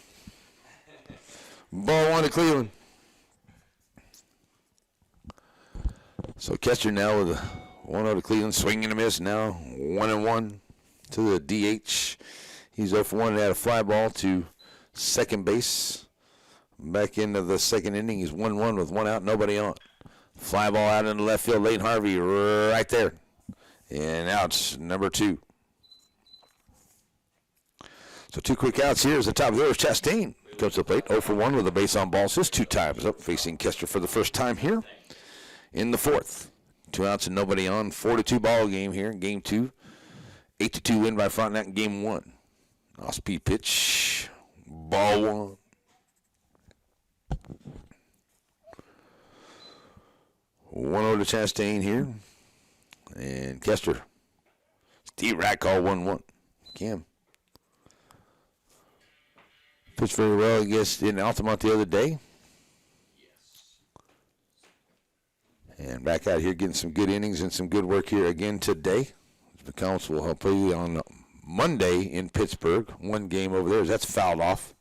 Ball 1 to Cleveland. So Kester now with a 1-0 to Cleveland. Swing and a miss now. 1-1 to the DH. He's 0 for 1 and had a fly ball to second base. Back into the second inning. He's 1-1 with 1 out, nobody on. Fly ball out into left field. Lane Harvey right there. And out number 2. So 2 quick outs here. Is the top of the order. Chastain comes to the plate. 0 for 1 with a base on balls. His 2 times up, facing Kester for the first time here in the fourth. 2 outs and nobody on. 4-2 ball game here in game 2. 8-2 win by Frontenac in game 1. Off-speed pitch. Ball 1. One over to Chastain here. And Kester. Steve Rack call 1-1. Cam. Pitched very well against in Altamont the other day. And back out here getting some good innings and some good work here again today. The Comets will help play on Monday in Pittsburgh. 1 game over there. That's fouled off.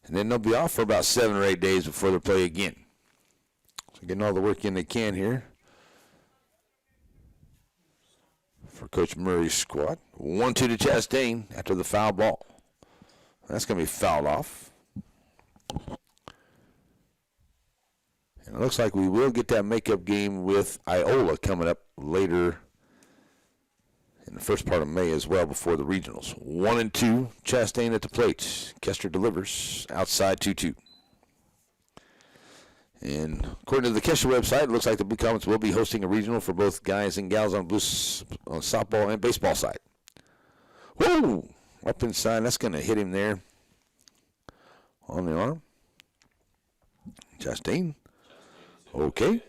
And then they'll be off for about 7 or 8 days before they play again. So getting all the work in they can here for Coach Murray's squad. 1-2 to Chastain after the foul ball. That's going to be fouled off. And it looks like we will get that makeup game with Iola coming up later in the first part of May as well before the regionals. 1-2, Chastain at the plate. Kester delivers outside 2-2. And according to the Kester website, it looks like the Blue Comets will be hosting a regional for both guys and gals on softball and baseball side. Whoa! Up inside, that's going to hit him there on the arm. Chastain. Okay.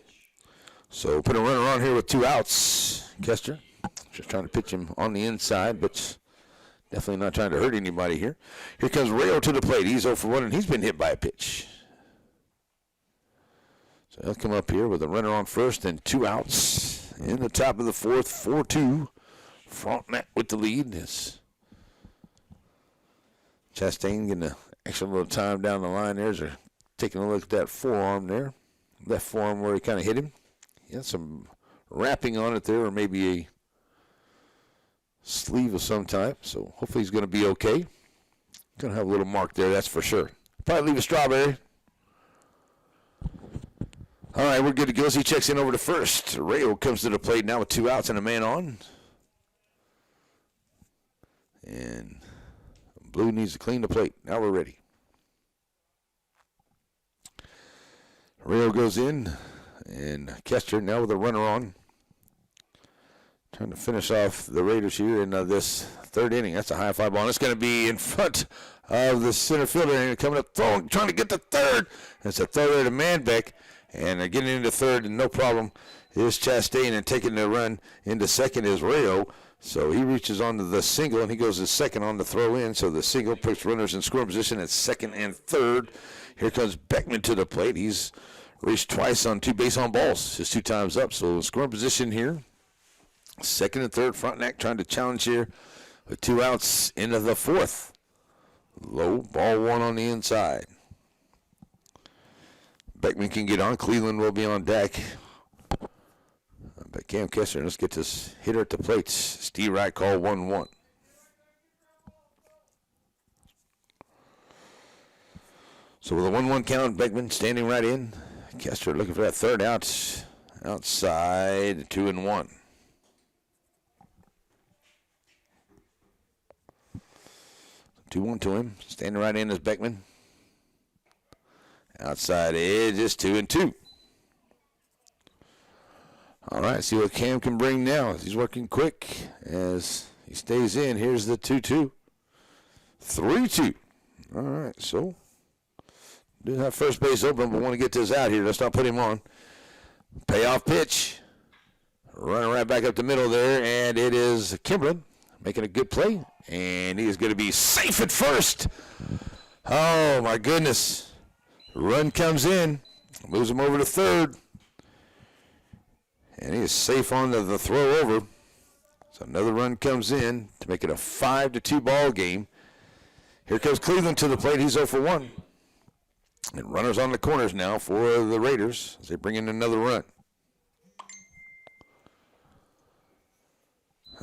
So put a runner on here with 2 outs. Kester just trying to pitch him on the inside, but definitely not trying to hurt anybody here. Here comes Rayo to the plate. He's 0 for 1, and he's been hit by a pitch. So he'll come up here with a runner on first and 2 outs in the top of the fourth. 4-2. Frontenac with the lead. Chastain getting an extra little time down the line there. They're taking a look at that forearm there. Left forearm where he kind of hit him. He had some wrapping on it there, or maybe a sleeve of some type. So hopefully he's going to be okay. Going to have a little mark there, that's for sure. Probably leave a strawberry. All right, we're good to go. He checks in over to first. Rayo comes to the plate now with 2 outs and a man on. And Blue needs to clean the plate. Now we're ready. Rayo goes in, and Kester now with a runner on. Trying to finish off the Raiders here in this third inning. That's a high fly ball. And it's going to be in front of the center fielder, and coming up, throwing, trying to get to third. It's a throw there to Manbeck, and getting into third, and no problem is Chastain, and taking the run into second is Rayo. So he reaches onto the single, and he goes to second on the throw in. So the single puts runners in scoring position at second and third. Here comes Beckman to the plate. He's reached twice on 2 base on balls, just 2 times up. So scoring position here. Second and third, Frontenac trying to challenge here with 2 outs into the fourth. Low, ball 1 on the inside. Beckman can get on. Cleveland will be on deck. But Cam Kester, let's get this hitter at the plate. Steve Wright call 1-1. So with a 1-1 count, Beckman standing right in. Kester looking for that third out. Outside, 2-1. 2-1 to him. Standing right in is Beckman. Outside edge is 2-2. All right, see what Cam can bring now. He's working quick as he stays in. Here's the 2-2. 3-2. All right, so do have first base open, but want to get this out here. Let's not put him on. Payoff pitch. Running right back up the middle there, and it is Kimbrell making a good play, and he is going to be safe at first. Oh, my goodness. Run comes in, moves him over to third. And he is safe on the throw over. So another run comes in to make it a 5-2 ball game. Here comes Cleveland to the plate. He's 0 for 1. And runners on the corners now for the Raiders as they bring in another run.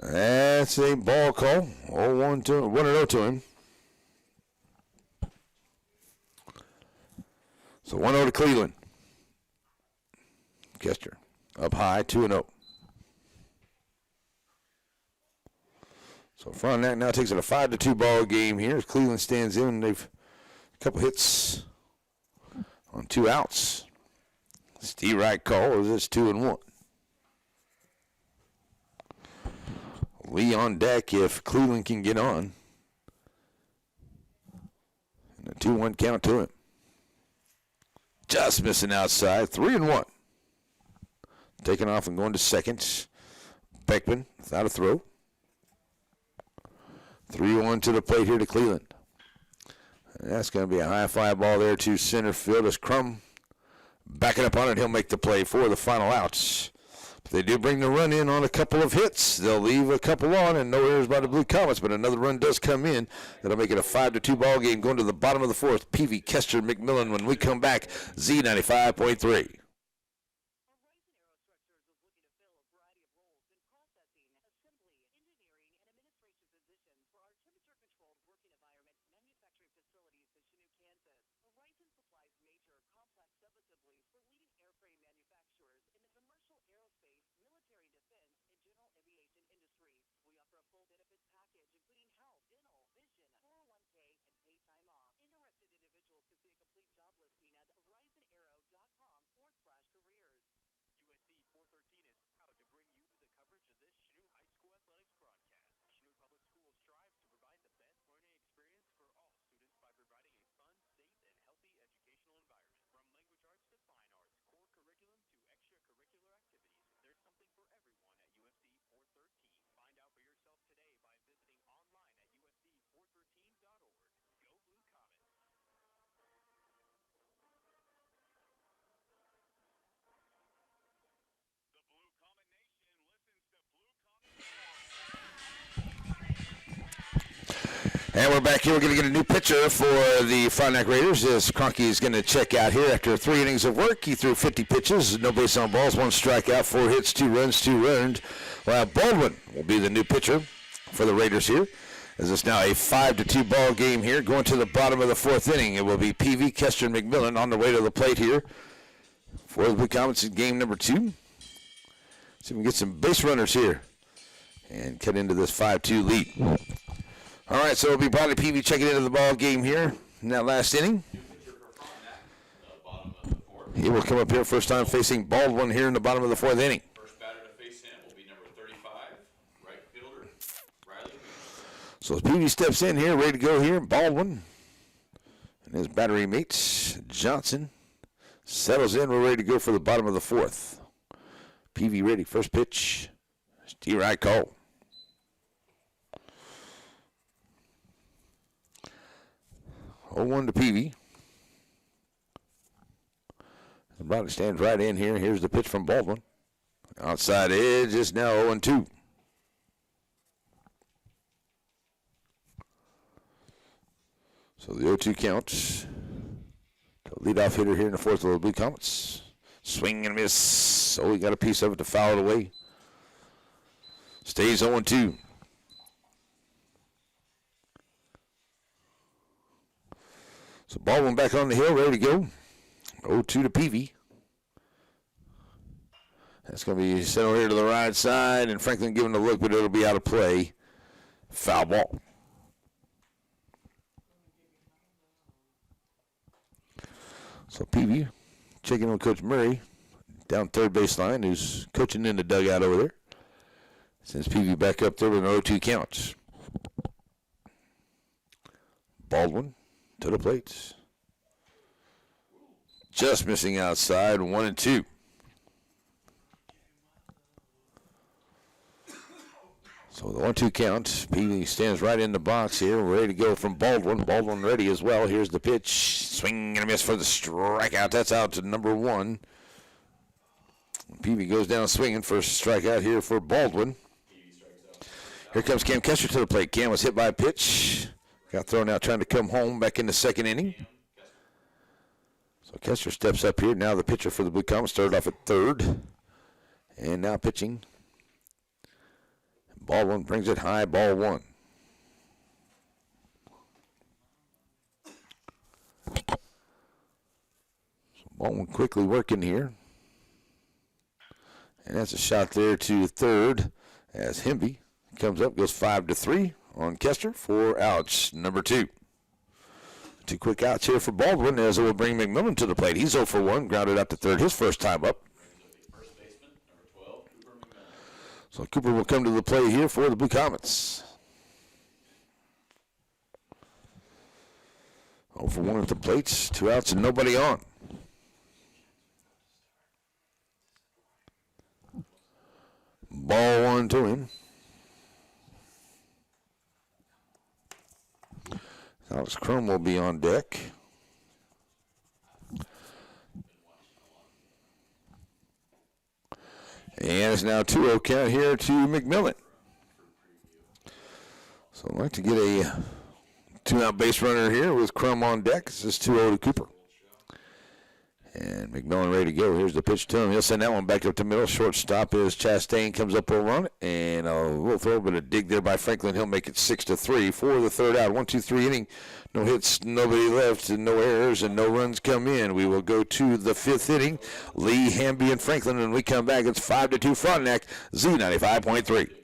That's a ball call. 1-0 to him. So 1-0 to Cleveland. Kester. Up high, 2-0. So Frontenac now takes it a 5-2 ball game here as Cleveland stands in. They've a couple hits on 2 outs. Steve Wright calls. It's 2-1. Lee on deck if Cleveland can get on. And a 2-1 count to him. Just missing outside, 3-1. Taking off and going to second. Beckman without a throw. 3-1 to the plate here to Cleveland. And that's going to be a high fly ball there to center field as Crum backing up on it. He'll make the play for the final outs. But they do bring the run in on a couple of hits. They'll leave a couple on, and no errors by the Blue Comets, but another run does come in. That'll make it a 5-2 ball game going to the bottom of the fourth. Peavy, Kester, McMillan when we come back. Z95.3. And we're back here. We're going to get a new pitcher for the Frontenac Raiders as Kroenke is going to check out here after 3 innings of work. He threw 50 pitches, no base on balls, 1 strikeout, 4 hits, 2 runs, 2 earned. Well, Baldwin will be the new pitcher for the Raiders here. As it's now a 5-2 ball game here, going to the bottom of the 4th inning. It will be Peavy, Kester, and McMillan on the way to the plate here for the Blue Comets in game number 2. See if we can get some base runners here and cut into this 5-2 lead. All right, so it'll be Bradley Peavy checking into the ball game here in that last inning. New pitcher for Frontenac, bottom of the fourth. He will come up here first time facing Baldwin here in the bottom of the fourth inning. First batter to face him will be number 35, right fielder, Riley. So as Peavy steps in here, ready to go here, Baldwin and his battery mates, Johnson, settles in. We're ready to go for the bottom of the fourth. Peavy ready, first pitch, steer right call. Oh, 1 to Peavy. The body stands right in here. Here's the pitch from Baldwin. Outside edge is now 0-2. So the 0-2 counts. The leadoff hitter here in the fourth of the Blue Comets. Swing and miss. Oh, he got a piece of it to foul it away. Stays 0-2. So Baldwin back on the hill, ready to go. 0-2 to Peavy. That's going to be sent over here to the right side, and Franklin giving a look, but it'll be out of play. Foul ball. So Peavy checking on Coach Murray down third baseline, who's coaching in the dugout over there. Sends Peavy back up there with an 0-2 count. Baldwin to the plate. Just missing outside, 1-2. So the 1-2 count. Peavy stands right in the box here, ready to go from Baldwin. Baldwin ready as well. Here's the pitch. Swing and a miss for the strikeout. That's out to number 1. Peavy goes down swinging for a strikeout here for Baldwin. Here comes Cam Kester to the plate. Cam was hit by a pitch. Got thrown out trying to come home back in the second inning. So Kester steps up here. Now the pitcher for the Blue Comets started off at third. And now pitching. Baldwin brings it high, ball 1. So Baldwin quickly working here. And that's a shot there to third as Hemby comes up, goes 5-3 on Kester for outs, number 2. 2 quick outs here for Baldwin as it will bring McMillan to the plate. He's 0 for 1, grounded out to third, his first time up. First baseman, number 12, Cooper McMillan. So Cooper will come to the plate here for the Blue Comets. 0 for 1 at the plates, 2 outs and nobody on. Ball 1 to him. Alex Crum will be on deck. And it's now 2-0 count here to McMillan. So I'd like to get a 2-out base runner here with Crum on deck. This is 2-0 to Cooper. And McMillan ready to go. Here's the pitch to him. He'll send that one back up to middle. Shortstop is Chastain. Comes up over on it. And a little throw, but a dig there by Franklin. He'll make it 6-3 for the third out. 1-2-3 inning. No hits, nobody left, and no errors, and no runs come in. We will go to the 5th inning. Lee, Hamby, and Franklin. And we come back. It's 5-2 Frontenac. Z95.3.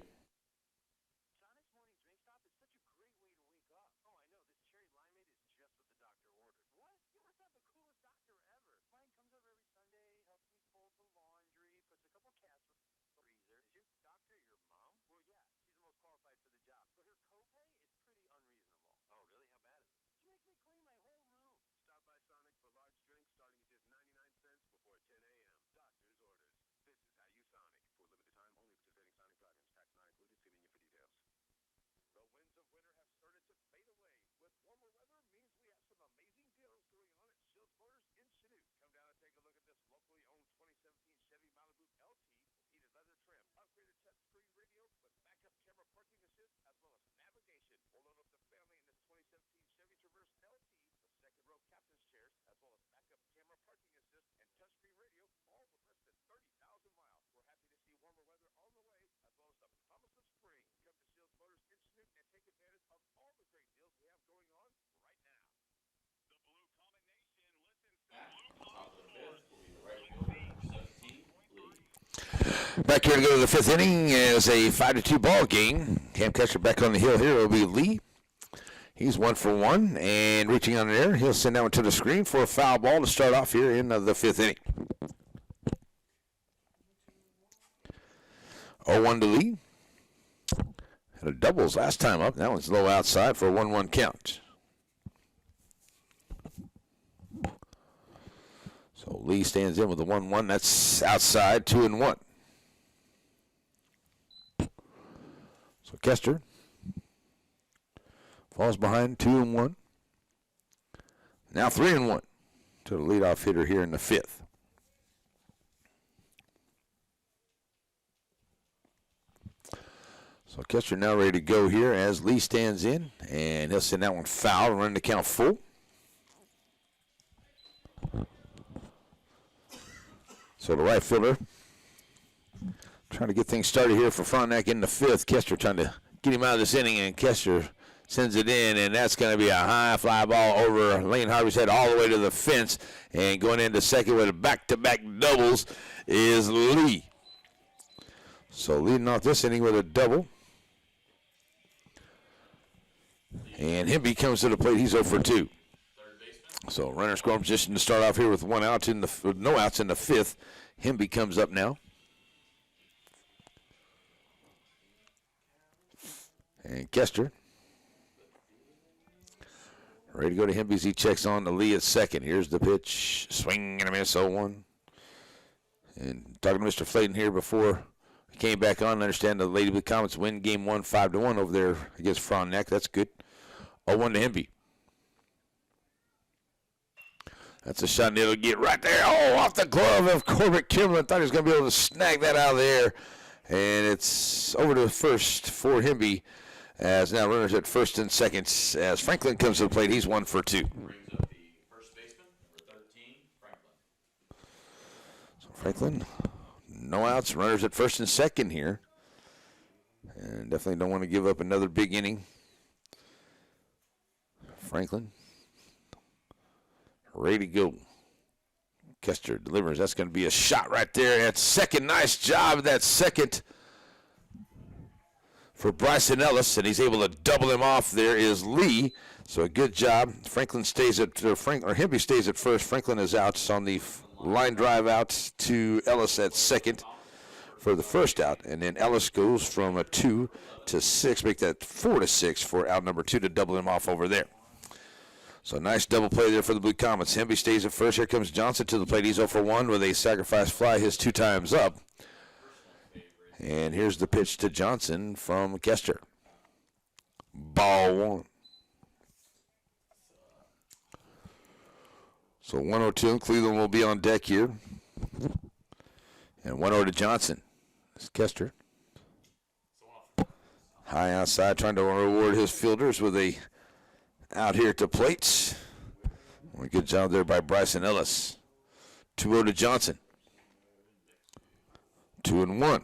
Back here to go to the 5th inning is a 5-2 ball game. Cam Kester back on the hill here. It'll be Lee, He's 1 for 1 and reaching on the air. He'll send that one to the screen for a foul ball to start off here in the 5th inning. 0-1 to Lee. Had a doubles last time up. That one's low outside for a 1-1 count. So Lee stands in with a 1-1. That's outside, 2-1. So Kester falls behind, 2-1. Now 3-1 to the leadoff hitter here in the 5th. So Kester now ready to go here as Lee stands in, and he'll send that one foul, run the count full. So the right fielder trying to get things started here for Frontenac in the 5th. Kester trying to get him out of this inning, and Kester sends it in, and that's going to be a high fly ball over Lane Harvey's head all the way to the fence. And going into second with a back-to-back doubles is Lee. So leading off this inning with a double. And Hemby comes to the plate. He's 0 for 2. So runner scoring position to start off here with no outs in the 5th. Hemby comes up now. And Kester ready to go to Hemby as he checks on to Lee at second. Here's the pitch. Swing and a miss, 0-1. And talking to Mr. Flayton here before he came back on, I understand the Lady Blue Comets win game 1 5-1 over there against Frontenac. That's good. 0-1 to Hemby. That's a shot, and it'll get right there. Oh, off the glove of Corbett Kimlin. Thought he was going to be able to snag that out of there. And it's over to first for Hemby, as now runners at first and second as Franklin comes to the plate. He's 1 for 2. Brings up the first baseman, number 13, Franklin. So Franklin, no outs, runners at first and second here. And definitely don't want to give up another big inning. Franklin, ready to go. Kester delivers. That's going to be a shot right there at second. Nice job at that second for Bryson Ellis, and he's able to double him off. There is Lee. So a good job. Franklin stays at Hemby stays at first. Franklin is out on the line drive out to Ellis at second for the first out, and then Ellis goes from a 2 to 6, make that 4 to 6 for out number 2 to double him off over there. So nice double play there for the Blue Comets. Hemby stays at first. Here comes Johnson to the plate. He's 0 for 1 with a sacrifice fly, his 2 times up. And here's the pitch to Johnson from Kester. Ball 1. So 1-0 Cleveland will be on deck here. And 1-0 to Johnson. It's Kester. High outside, trying to reward his fielders with a out here at the plate. Well, good job there by Bryson Ellis. 2-0 to Johnson. 2-1.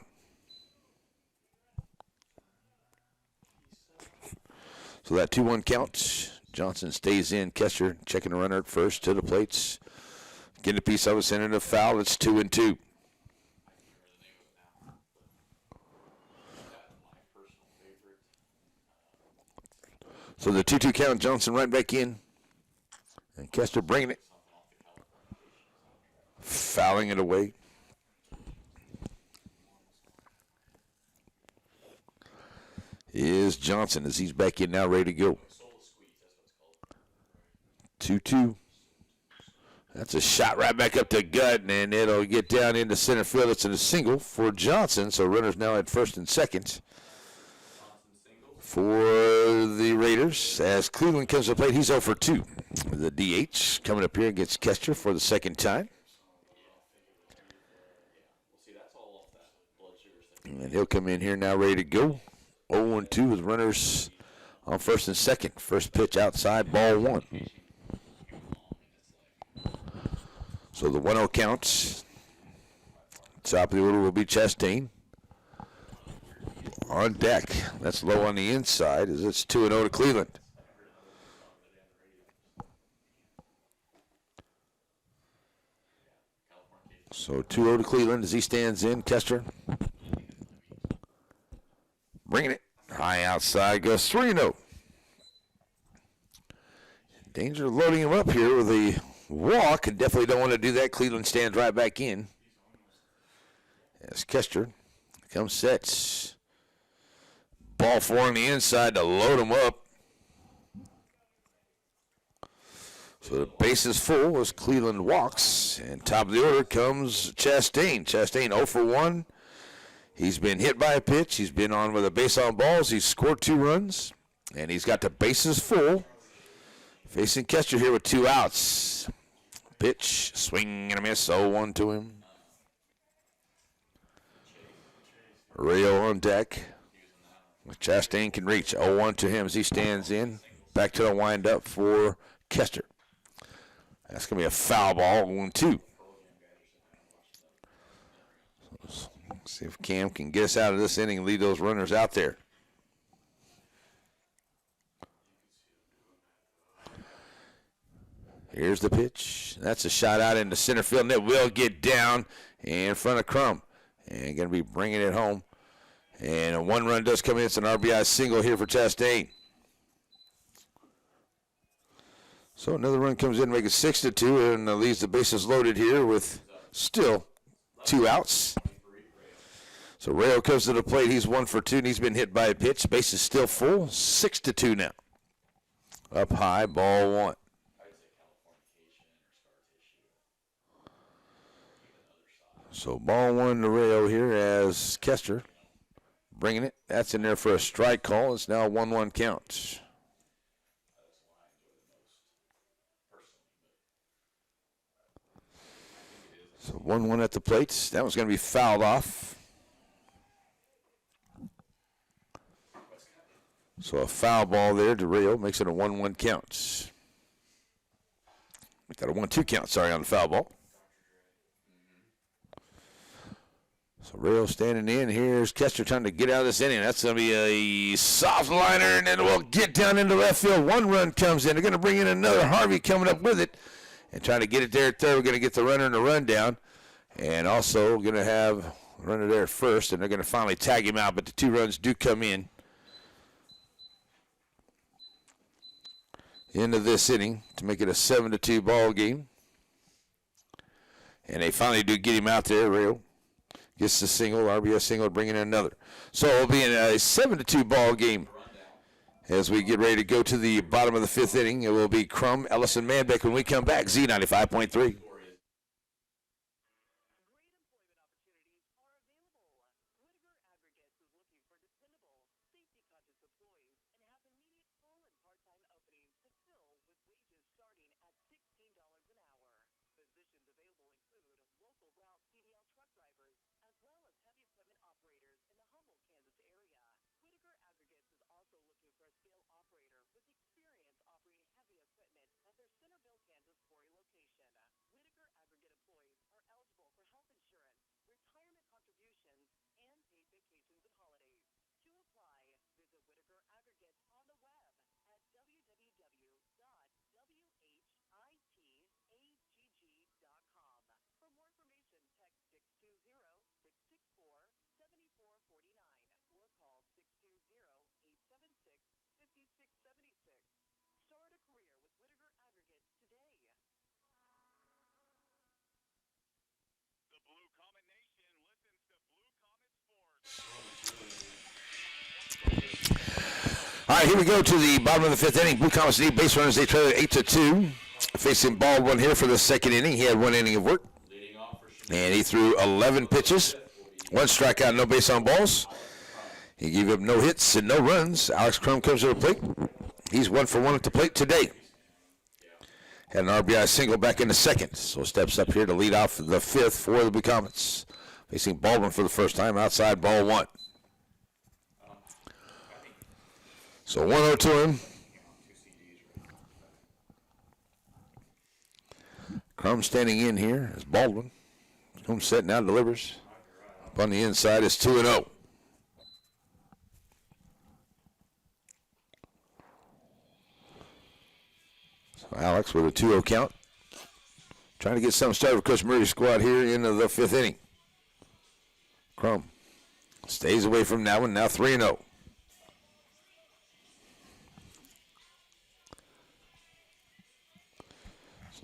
So that 2-1 count. Johnson stays in. Kester checking the runner at first to the plates. Getting a piece of it, sending a foul. It's 2-2. So the 2-2 count, Johnson right back in. And Kester bringing it. Fouling it away. Is Johnson as he's back in now, ready to go. 2-2. That's a shot right back up the gut, and it'll get down into center field. It's a single for Johnson, so runners now at first and second for the Raiders. As Cleveland comes to the plate, he's 0 for 2. The DH coming up here against Kester for the second time. And he'll come in here now ready to go. 0-2 with runners on first and second. First pitch outside, ball 1. So the 1-0 counts. Top of the order will be Chastain. On deck. That's low on the inside as it's 2-0 to Cleveland. So 2-0 to Cleveland as he stands in. Kester bringing it. High outside goes 3-0. Danger of loading him up here with a walk, and definitely don't want to do that. Cleveland stands right back in. As Kester comes sets. Ball 4 on the inside to load him up. So the base is full as Cleveland walks. And top of the order comes Chastain. Chastain 0 for 1. He's been hit by a pitch. He's been on with a base on balls. He's scored 2 runs. And he's got the bases full. Facing Kester here with 2 outs. Pitch, swing and a miss, 0-1 to him. Rayo on deck. Chastain can reach, 0-1 to him as he stands in. Back to the windup for Kester. That's going to be a foul ball, 1-2. See if Cam can get us out of this inning and lead those runners out there. Here's the pitch. That's a shot out into center field, and it will get down in front of Crum. And going to be bringing it home. And a 1 run does come in. It's an RBI single here for Chastain. So another run comes in, make it 6-2, and leaves the bases loaded here with still 2 outs. So Rayo comes to the plate. He's 1 for 2, and he's been hit by a pitch. Base is still full. 6-2 now. Up high, ball 1. So ball 1 to Rayo here as Kester bringing it. That's in there for a strike call. It's now a 1-1 count. So 1-1 at the plate. That one's going to be fouled off. So a foul ball there to Rayo makes it a 1-1 count. Make that a 1-2 count, sorry, on the foul ball. So Rayo standing in. Here's Kester trying to get out of this inning. That's going to be a soft liner, and then we'll get down into left field. 1 run comes in. They're going to bring in another. Harvey coming up with it and trying to get it there at third. We're going to get the runner in the run down. And also going to have a runner there at first, and they're going to finally tag him out, but the 2 runs do come in. Into this inning to make it a 7-2 ball game. And they finally do get him out there. Rayo gets the single, RBI single, bringing in another. So it'll be in a 7-2 ball game as we get ready to go to the bottom of the 5th inning. It will be Crum, Ellison, Manbeck when we come back. Z95.3. All right, here we go to the bottom of the 5th inning. Blue Comets need base runners. They trail 8-2. Facing Baldwin here for the 2nd inning. He had 1 inning of work. And he threw 11 pitches. 1 strikeout, no base on balls. He gave up no hits and no runs. Alex Crum comes to the plate. He's 1 for 1 at the plate today. Had an RBI single back in the 2nd. So steps up here to lead off the 5th for the Blue Comets. Facing Baldwin for the first time outside ball 1. So 1-0 to him. Crum standing in here as Baldwin. Crum set now, delivers. Up on the inside is 2-0. So Alex with a 2-0 count. Trying to get some started with Coach Murray's squad here into the 5th inning. Crum stays away from that one, now 3-0.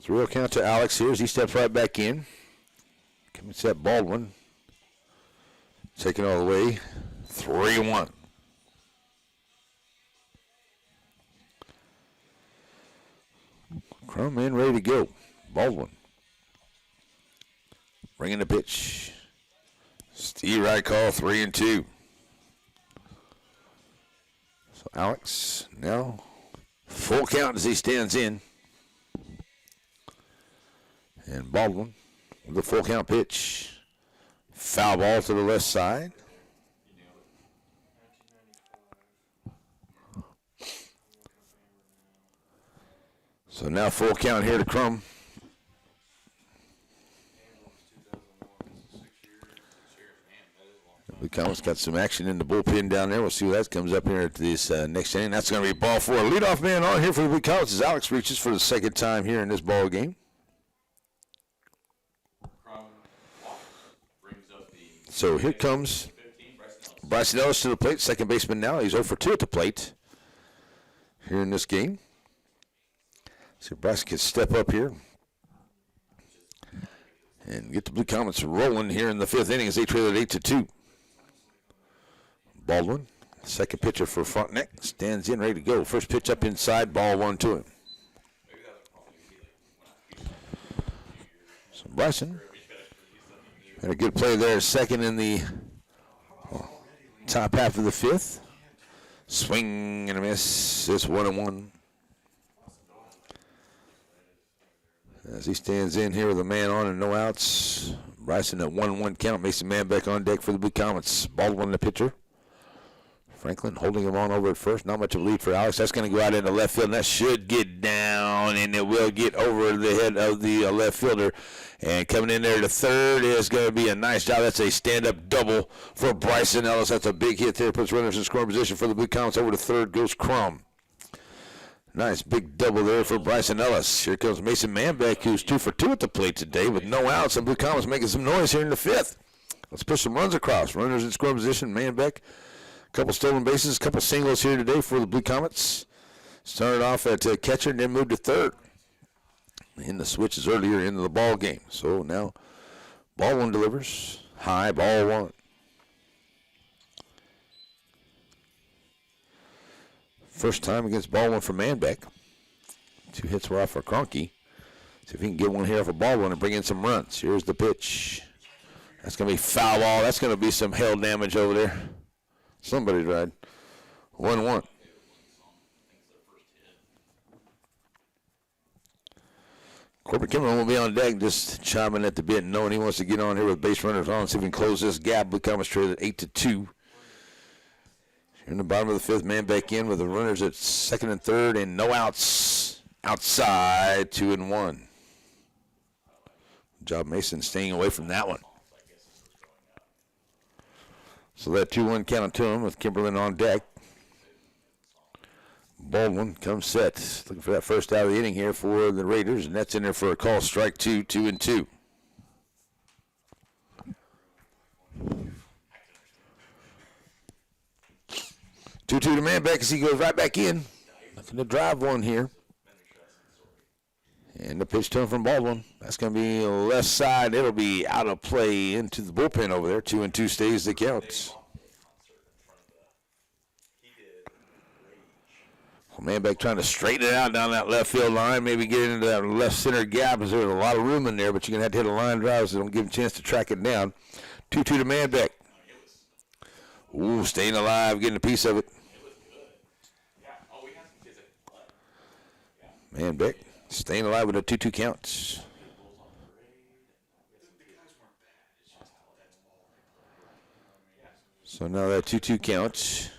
3-0 count to Alex here as he steps right back in. Commits that Baldwin. Taking all the way. 3-1. Crum in, ready to go. Baldwin. Bringing the pitch. Steve right call, 3-2. So Alex now full count as he stands in. And Baldwin with a full count pitch. Foul ball to the left side. So now full count here to Crum. Comets got some action in the bullpen down there. We'll see what that comes up here at this next inning. That's going to be ball 4. Leadoff man on here for the Blue Comets as Alex reaches for the second time here in this ball game. So here comes Bryson Ellis to the plate, second baseman now. He's 0 for 2 at the plate here in this game. So Bryson can step up here and get the Blue Comets rolling here in the 5th inning as they trail it 8-2. Baldwin, second pitcher for Frontenac, stands in, ready to go. First pitch up inside, ball 1 to him. So Bryson had a good play there, second in the top half of the 5th. Swing and a miss. It's 1-1. As he stands in here with a man on and no outs. Bryson at 1-1 count. Mason man back on deck for the Blue Comets. Baldwin the pitcher. Franklin holding him on over at first. Not much of a lead for Alex. That's going to go out into left field, and that should get down, and it will get over the head of the left fielder. And coming in there to third is going to be a nice job. That's a stand-up double for Bryson Ellis. That's a big hit there. Puts runners in scoring position for the Blue Comets. Over to third goes Crum. Nice big double there for Bryson Ellis. Here comes Mason Manbeck, who's 2 for 2 at the plate today with no outs. And Blue Comets making some noise here in the 5th. Let's push some runs across. Runners in scoring position. Manbeck. Couple stolen bases, couple singles here today for the Blue Comets. Started off at catcher and then moved to third in the switches earlier into the ball game. So now ball 1 delivers. High, ball 1. First time against ball 1 for Manbeck. 2 hits were off for Cronky. See if he can get one here off a ball 1 and bring in some runs. Here's the pitch. That's going to be foul ball. That's going to be some hail damage over there. Somebody tried. 1-1. Corbin Kimmerman will be on deck, just chiming at the bit, knowing he wants to get on here with base runners on, see if we can close this gap. Blue Comets trail at 8-2. Here in the bottom of the 5th, man back in with the runners at second and third, and no outs. Outside, 2-1. Good job, Mason, staying away from that one. So that 2-1 count to him with Kimberlin on deck. Baldwin comes set. Looking for that first out of the inning here for the Raiders, and that's in there for a call. Strike 2, 2-2. Two to Manbeck as he goes right back in. Looking to drive one here. And the pitch to him from Baldwin. That's going to be left side. It'll be out of play into the bullpen over there. 2-2 stays the counts. Manbeck trying to straighten it out down that left field line. Maybe get into that left center gap as there's a lot of room in there, but you're going to have to hit a line drive so they don't give him a chance to track it down. 2-2 to Manbeck. Ooh, staying alive, getting a piece of it. Manbeck staying alive with a 2-2 count. So now that 2-2 count.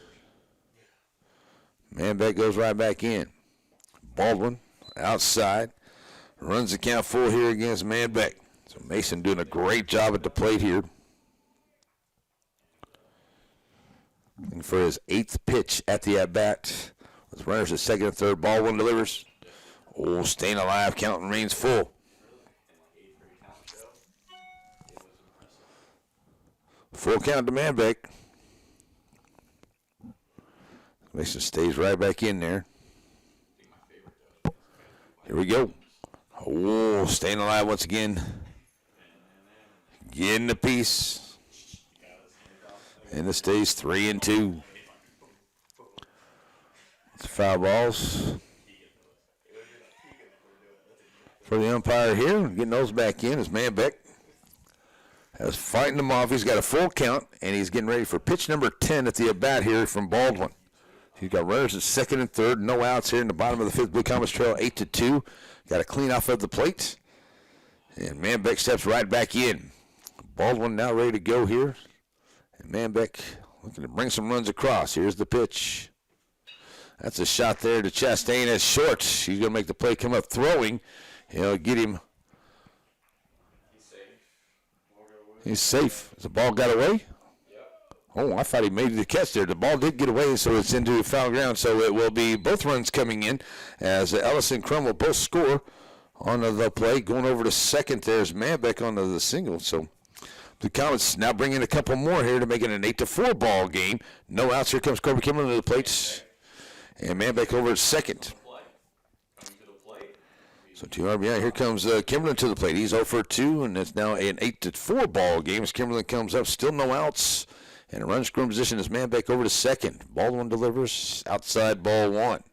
Manbeck goes right back in. Baldwin outside. Runs the count full here against Manbeck. So Mason doing a great job at the plate here. And for his 8th pitch at the at-bat. With runners at second and third. Baldwin delivers. Oh, staying alive. Count remains full. Full count to Manbeck. Mason stays right back in there. Here we go. Oh, staying alive once again. Getting the piece. And it stays 3-2. It's foul balls for the umpire here. Getting those back in is Manbeck. Has fighting him off. He's got a full count, and he's getting ready for pitch number 10 at the at-bat here from Baldwin. He's got runners at second and third. No outs here in the bottom of the fifth. Blue Comets trail 8-2. Got a clean off of the plate. And Manbeck steps right back in. Baldwin now ready to go here. And Manbeck looking to bring some runs across. Here's the pitch. That's a shot there to Chastain. That's short. He's going to make the play come up throwing. He'll get him. He's safe. The ball got away? Oh, I thought he made the catch there. The ball did get away, so it's into foul ground. So it will be both runs coming in as Ellis and Crum will both score on the play. Going over to second, there's Manbeck on the single. So the Comets now bring in a couple more here to make it an 8-4 ball game. No outs. Here comes Corbin Kimberlin to the plate. And Manbeck over at second. So 2 RBI. Here comes Kimberlin to the plate. He's 0 for 2, and it's now an 8-4 ball game as Kimberlin comes up. Still no outs. And a run scoring position is Manbeck over to second. Baldwin delivers outside ball 1.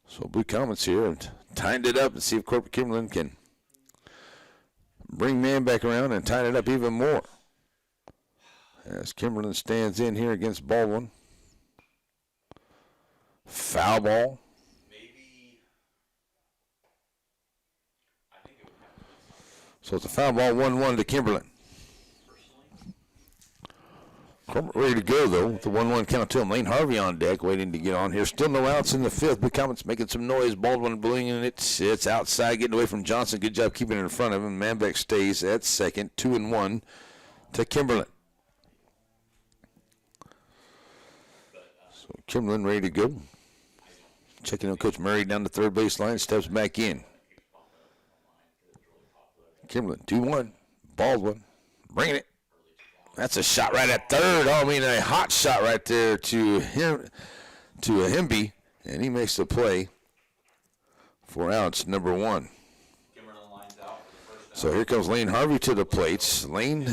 So Blue Comets here and tightened it up and see if Corbin Kimberlin can bring Manbeck around and tighten it up even more. As Kimberlin stands in here against Baldwin. Foul ball. So it's a foul ball 1-1 to Kimberlin. Ready to go, though, with the 1-1 count to him. Lane Harvey on deck, waiting to get on here. Still no outs in the fifth. Blue Comets making some noise. Baldwin blowing in it. It's outside, getting away from Johnson. Good job keeping it in front of him. Manbeck stays at second. 2-1 to Kimberlin. So Kimberlin ready to go. Checking on Coach Murray down the third baseline. Steps back in. Kimberlin, 2-1. Baldwin bringing it. That's a shot right at third. Oh, I mean, a hot shot right there to him, to Hemby, and he makes the play for outs, number 1. So here comes Lane Harvey to the plate. Lane,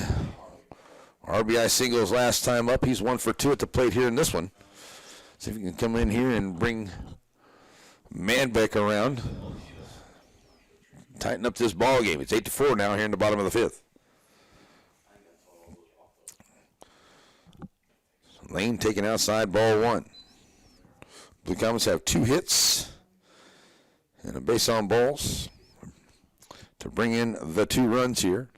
RBI singles last time up. He's 1 for 2 at the plate here in this one. See if he can come in here and bring Manbeck around. Tighten up this ball game. It's 8-4 now here in the bottom of the fifth. Lane taking outside ball 1. Blue Comets have 2 hits and a base on balls to bring in the 2 runs here.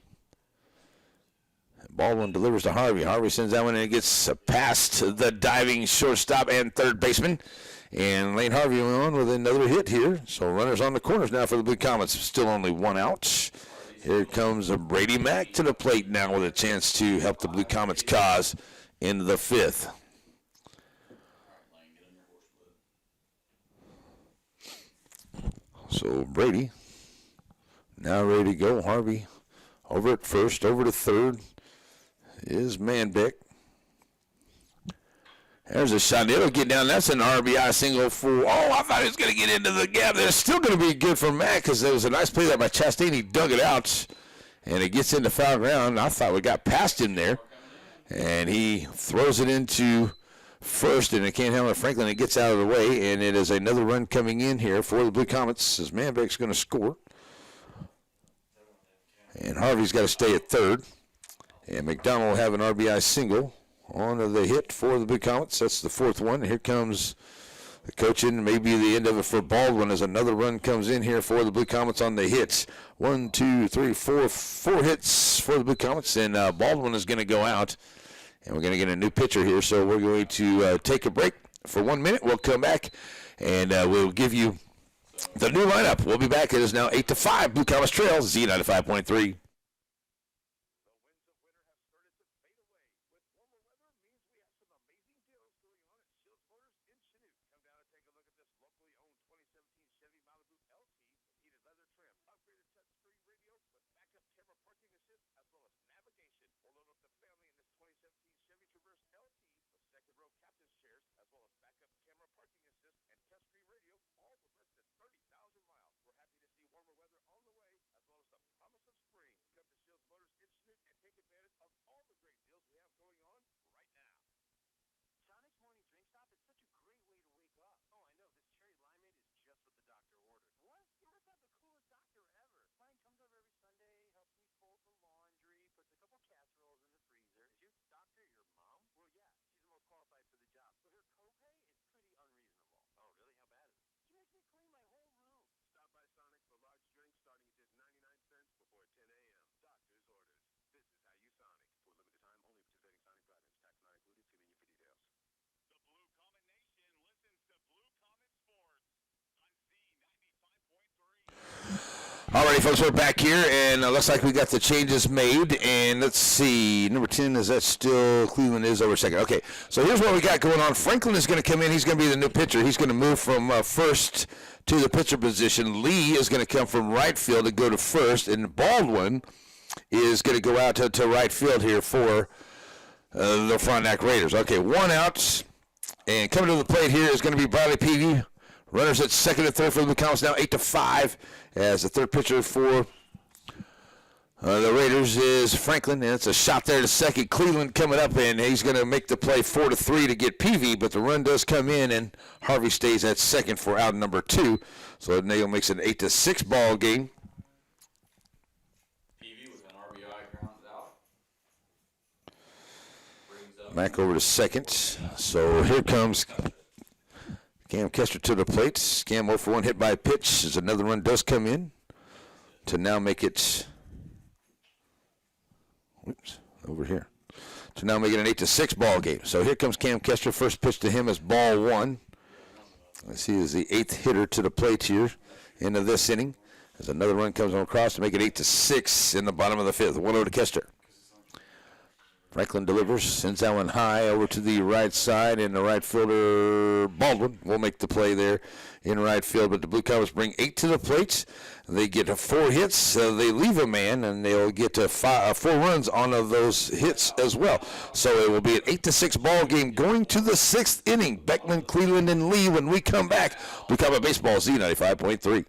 Baldwin delivers to Harvey. Harvey sends that one and it gets past the diving shortstop and third baseman. And Lane Harvey on with another hit here. So runners on the corners now for the Blue Comets. Still only 1 out. Here comes Brady Mack to the plate now with a chance to help the Blue Comets cause in the fifth. So Brady now ready to go. Harvey over at first, over to third is Manbeck. There's a shot. It'll get down. That's an RBI single for. Oh, I thought he was going to get into the gap. It's still going to be good for Mack because there was a nice play there by Chastain. He dug it out, and it gets into foul ground. I thought we got past him there. And he throws it into first, and it can't handle it. Franklin, it gets out of the way, and it is another run coming in here for the Blue Comets as Manbeck's going to score. And Harvey's got to stay at third. And McDonald will have an RBI single on the hit for the Blue Comets. That's the 4th one. Here comes the coach in. Maybe the end of it for Baldwin as another run comes in here for the Blue Comets on the hits. 1, 2, 3, 4 hits for the Blue Comets, and Baldwin is going to go out. And we're going to get a new pitcher here, so we're going to take a break for 1 minute. We'll come back, and we'll give you the new lineup. We'll be back. It is now 8-5. Blue Comets trail, Z95.3. Captain's chairs, as well as backup camera parking assist and touchscreen radio, all for less than 30,000 miles. We're happy to see warmer weather on the Alrighty, folks, we're back here, and looks like we got the changes made. And let's see, number 10, is that still Cleveland is over second? Okay, so here's what we got going on. Franklin is going to come in. He's going to be the new pitcher. He's going to move from first to the pitcher position. Lee is going to come from right field and go to first, and Baldwin is going to go out to right field here for the Frontenac Raiders. Okay, one out, and coming to the plate here is going to be Bradley Peavy. Runners at second and third for the Counts now 8-5 as the third pitcher for the Raiders is Franklin, and it's a shot there to second. Cleveland coming up, and he's going to make the play 4-3 to get Peavy, but the run does come in, and Harvey stays at second for out number 2. So Nail makes it an 8-6 ball game. Peavy with an RBI grounded out. Back over to second. So here comes Cam Kester to the plate. Cam 0 for 1 hit by a pitch as another run does come in to now make it, over here, to now make it an 8-6 ball game. So here comes Cam Kester. First pitch to him is ball 1. Let's see, is the 8th hitter to the plate here into this inning as another run comes on across to make it 8-6 in the bottom of the 5th. 1-0 to Kester. Franklin delivers, sends that one high over to the right side, and the right fielder, Baldwin, will make the play there in right field. But the Blue Cowboys bring 8 to the plate. They get 4 hits. They leave a man, and they'll get 4 runs on those hits as well. So it will be an 8-6 ball game going to the 6th inning. Beckman, Cleveland, and Lee when we come back. Blue Cowboy Baseball Z95.3.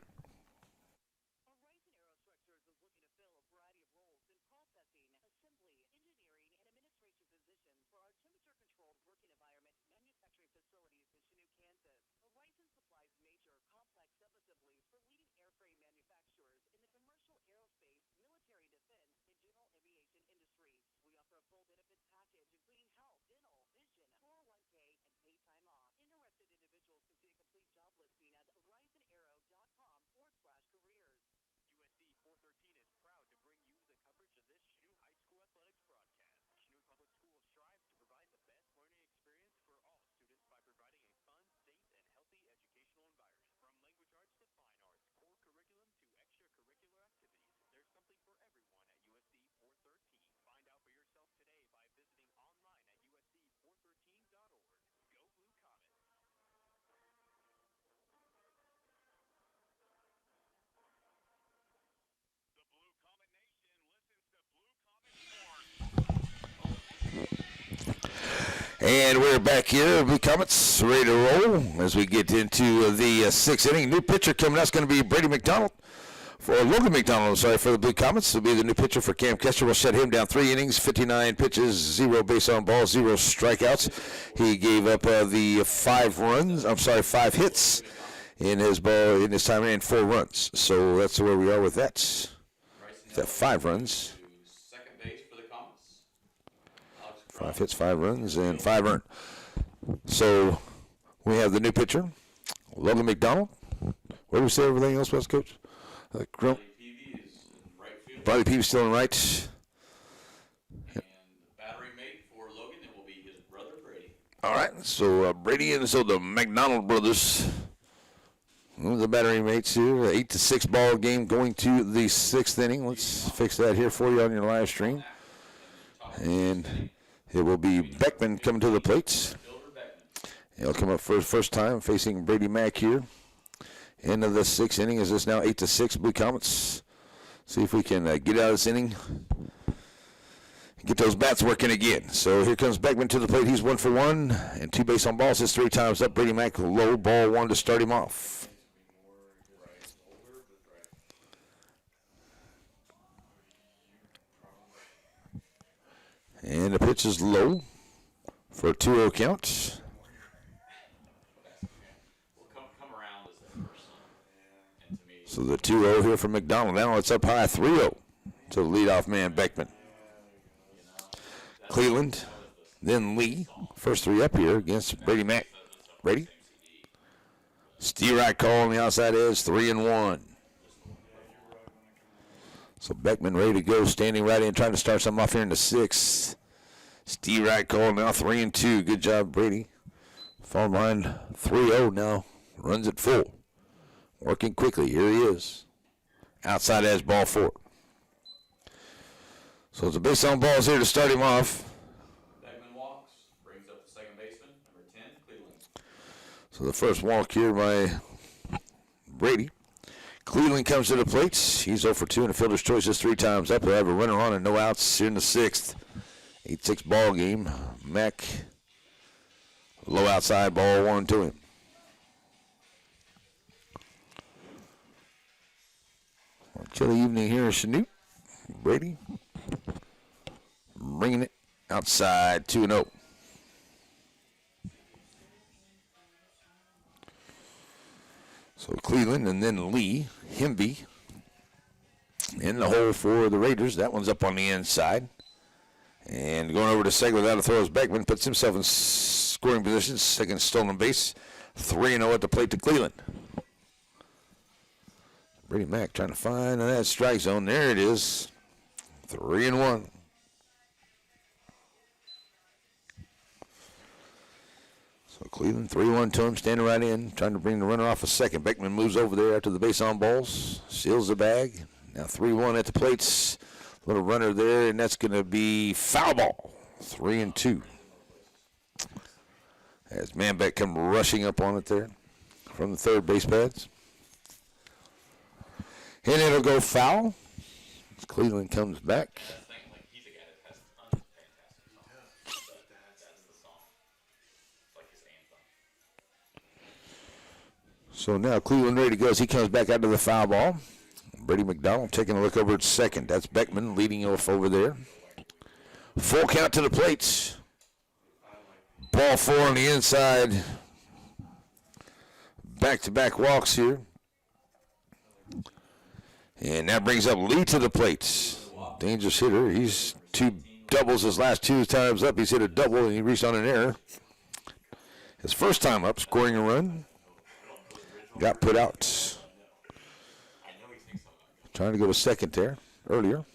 And we're back here. Blue Comets ready to roll as we get into the 6th inning. New pitcher coming out is going to be Brady McDonald. Logan McDonald, I'm sorry, for the Blue Comets. Will be the new pitcher for Cam Kester. We'll shut him down 3 innings, 59 pitches, 0 base on balls, 0 strikeouts. He gave up the 5 hits in his time and 4 runs. So that's where we are with that. That 5 runs. 5 hits, 5 runs, and 5 earned. So we have the new pitcher, Logan McDonald. What do we say everything else was, Coach? Bradley Peavy is in right field. Bradley Peavy still in right. And the battery mate for Logan, it will be his brother Brady. All right, so Brady and so the McDonald brothers, the battery mates here. 8-6 ball game going to the 6th inning. Let's fix that here for you on your live stream. And it will be Beckman coming to the plates. He'll come up for the first time facing Brady Mack here. End of the 6th inning is this now 8-6 Blue Comets. See if we can get out of this inning. Get those bats working again. So here comes Beckman to the plate. He's 1 for 1 and 2 base on balls. His 3 times up. Brady Mack low, ball 1 to start him off. And the pitch is low for a 2-0 count. So the 2-0 here from McDonald. Now it's up high, 3-0 to the leadoff man, Beckman. Cleveland, then Lee. First 3 up here against Brady Mack. Brady? Steal right call on the outside edge, 3-1. So Beckman ready to go, standing right in, trying to start something off here in the 6th. Steve right call now 3-2. Good job, Brady. Fall behind 3-0 now. Runs it full. Working quickly. Here he is. Outside edge, ball 4. So it's a base on balls here to start him off. Beckman walks, brings up the second baseman, number 10, Cleveland. So the first walk here by Brady. Cleveland comes to the plate. He's 0 for 2 in the fielder's choices 3 times up. He'll have a runner on and no outs here in the 6th. 8-6 ball game. Mack, low outside, ball 1 to him. Chilly evening here in Chanute. Brady bringing it outside 2-0. So Cleveland and then Lee, Hemby in the hole for the Raiders. That one's up on the inside. And going over to second without a throw is Beckman. Puts himself in scoring position. Second stolen base. 3-0 at the plate to Cleveland. Brady Mack trying to find that strike zone. There it is. 3-1. So Cleveland 3-1 to him, standing right in, trying to bring the runner off a second. Beckman moves over there after the base on balls, seals the bag. Now 3-1 at the plates. Little runner there, and that's going to be foul ball. 3-2. As Manbeck come rushing up on it there from the third base pads. And it'll go foul. Cleveland comes back. He's a guy that has fantastic songs. That's the song. It's like his anthem. So now Cleveland ready to go as he comes back out to the foul ball. Brady McDonald taking a look over at second. That's Beckman leading off over there. Full count to the plates. Ball 4 on the inside. Back-to-back walks here. And that brings up Lee to the plate. Dangerous hitter. He's 2 doubles his last 2 times up. He's hit a double and he reached on an error. His first time up, scoring a run. Got put out. Trying to go to second there earlier.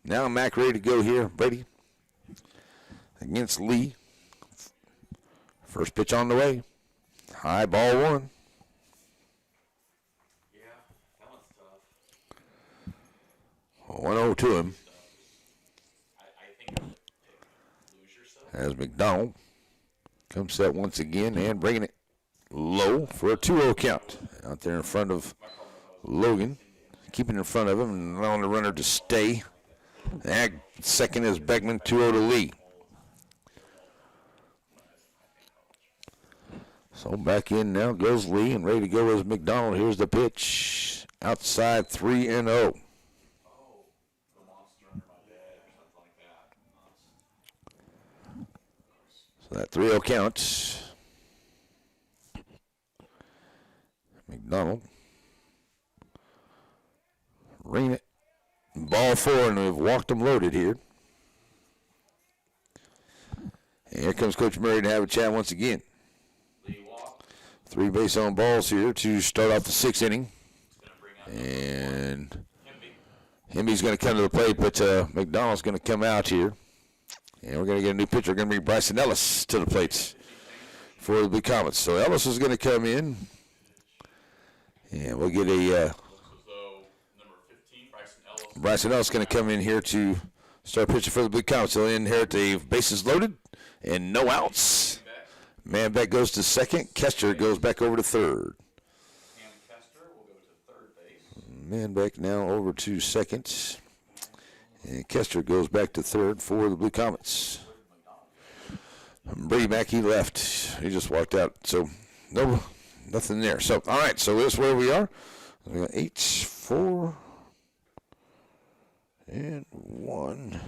Now Mack ready to go here. Brady against Lee. First pitch on the way. High ball 1. Yeah, that one's tough. 1-0 to him. I think lose yourself. As McDonald comes set once again and bringing it low for a 2-0 count. Out there in front of Logan. Keeping in front of him and allowing the runner to stay. And second is Beckman, 2-0 to Lee. So back in now goes Lee and ready to go is McDonald. Here's the pitch. Outside 3-0. So that 3-0 count. McDonald. Ring it. Ball 4, and we've walked them loaded here. And here comes Coach Murray to have a chat once again. 3 base on balls here to start off the 6th inning. And Hemby's going to come to the plate, but McDonald's going to come out here. And we're going to get a new pitcher. We're going to bring Bryson Ellis to the plate for the Blue Comets. So Ellis is going to come in. And we'll get a... Bryson Ellis going to come in here to start pitching for the Blue Comets. He'll inherit the bases loaded and no outs. Manbeck goes to second. Kester goes back over to third. Kester will go to third base. Manbeck now over to second. And Kester goes back to third for the Blue Comets. Brady Mack, he left. He just walked out. So, no, nothing there. So, all right. So, this is where we are. We got 8, 4, and 1.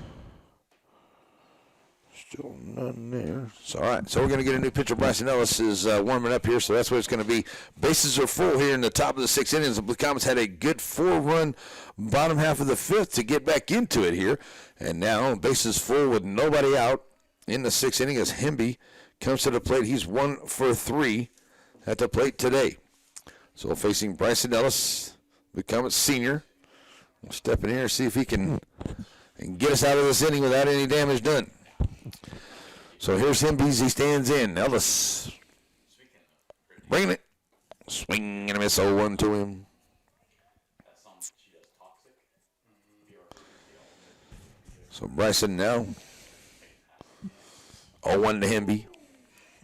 Still none there. So, all right. So, we're going to get a new pitcher. Bryson Ellis is warming up here. So, that's what it's going to be. Bases are full here in the top of the 6th innings. The Blue Comets had a good 4-run bottom half of the 5th to get back into it here. And now, bases full with nobody out in the 6th inning as Hemby comes to the plate. He's 1 for 3 at the plate today. So, facing Bryson Ellis, Blue Comets senior. We'll step in here and see if he can get us out of this inning without any damage done. So here's Hemby as he stands in. Ellis bringing it. Swing and a miss. 0-1 to him. So Bryson now 0-1 to Hemby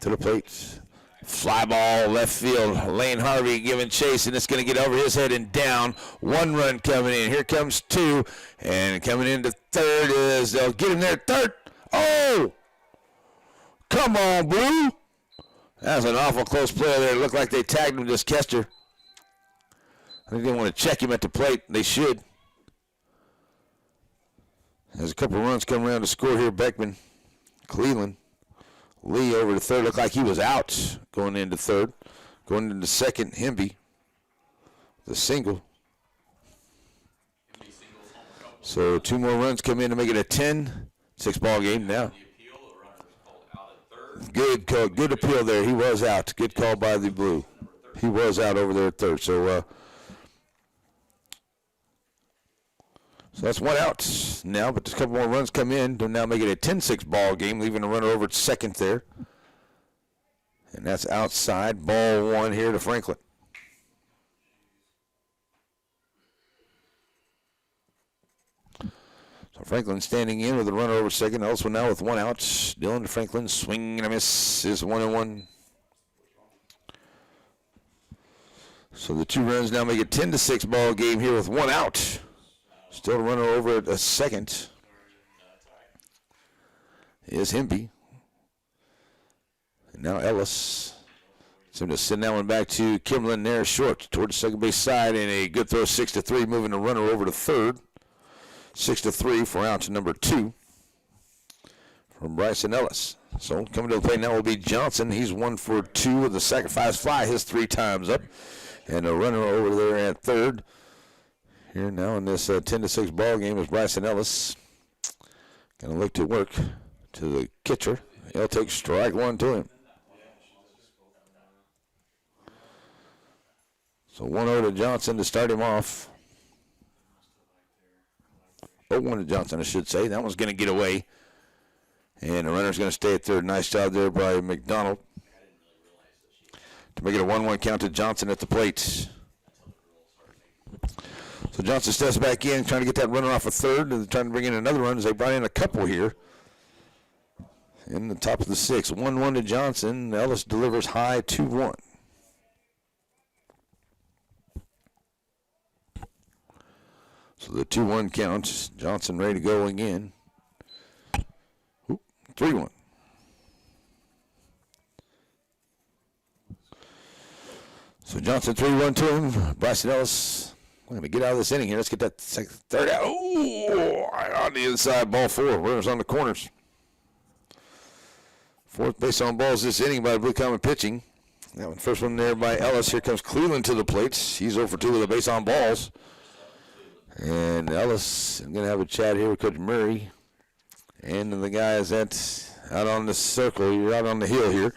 to the plate. Fly ball left field. Lane Harvey giving chase, and it's going to get over his head and down. 1 run coming in. Here comes 2, and coming into third is they'll get him there at third. Oh! Come on, Blue. That was an awful close play there. It looked like they tagged him, just Kester. I think they want to check him at the plate. They should. There's a couple of runs coming around to score here. Beckman, Cleveland. Lee over to third. Looked like he was out going into third. Going into second, Hemby. The single. So 2 more runs come in to make it a 10-6 ball game now. Good call. Good appeal there. He was out. Good call by the Blue. He was out over there at third. So that's 1 out now, but a couple more runs come in to now make it a 10-6 ball game, leaving a runner over at second there. And that's outside. Ball 1 here to Franklin. So Franklin standing in with a runner over second. Also now with 1 out. Dylan Franklin swing and a miss is 1-1. So the 2 runs now make it 10-6 ball game here with 1 out. Still a runner over at a second is Hemby. And now Ellis. So to send that one back to Kimlin there short toward the second base side, and a good throw, 6-3, moving the runner over to third. 6-3 for out to number 2 from Bryson Ellis. So coming to the plate now will be Johnson. He's 1 for 2 with a sacrifice fly, his 3 times up. And a runner over there at third. Here now in this 10-6 ball game is Bryson Ellis. Going to look to work to the catcher. He'll take strike 1 to him. So 1-0 to Johnson to start him off. 0-1 to Johnson, I should say. That one's going to get away. And the runner's going to stay at third. Nice job there by McDonald to make it a 1-1 count to Johnson at the plate. So Johnson steps back in, trying to get that runner off of third, and trying to bring in another run as they brought in a couple here in the top of the 6th. 1-1 to Johnson. Ellis delivers high 2-1. So the 2-1 counts. Johnson ready to go again. 3-1. So Johnson 3-1 to him. Bryson Ellis. We're going to get out of this inning here. Let's get that third out. Oh, on the inside, ball 4. Runners on the corners. 4th base on balls this inning by Blue Common pitching. That one, first one there by Ellis. Here comes Cleveland to the plate. He's 0 for 2 with a base on balls. And Ellis is going to have a chat here with Coach Murray. And the guys that's out on the circle. You're out on the hill here.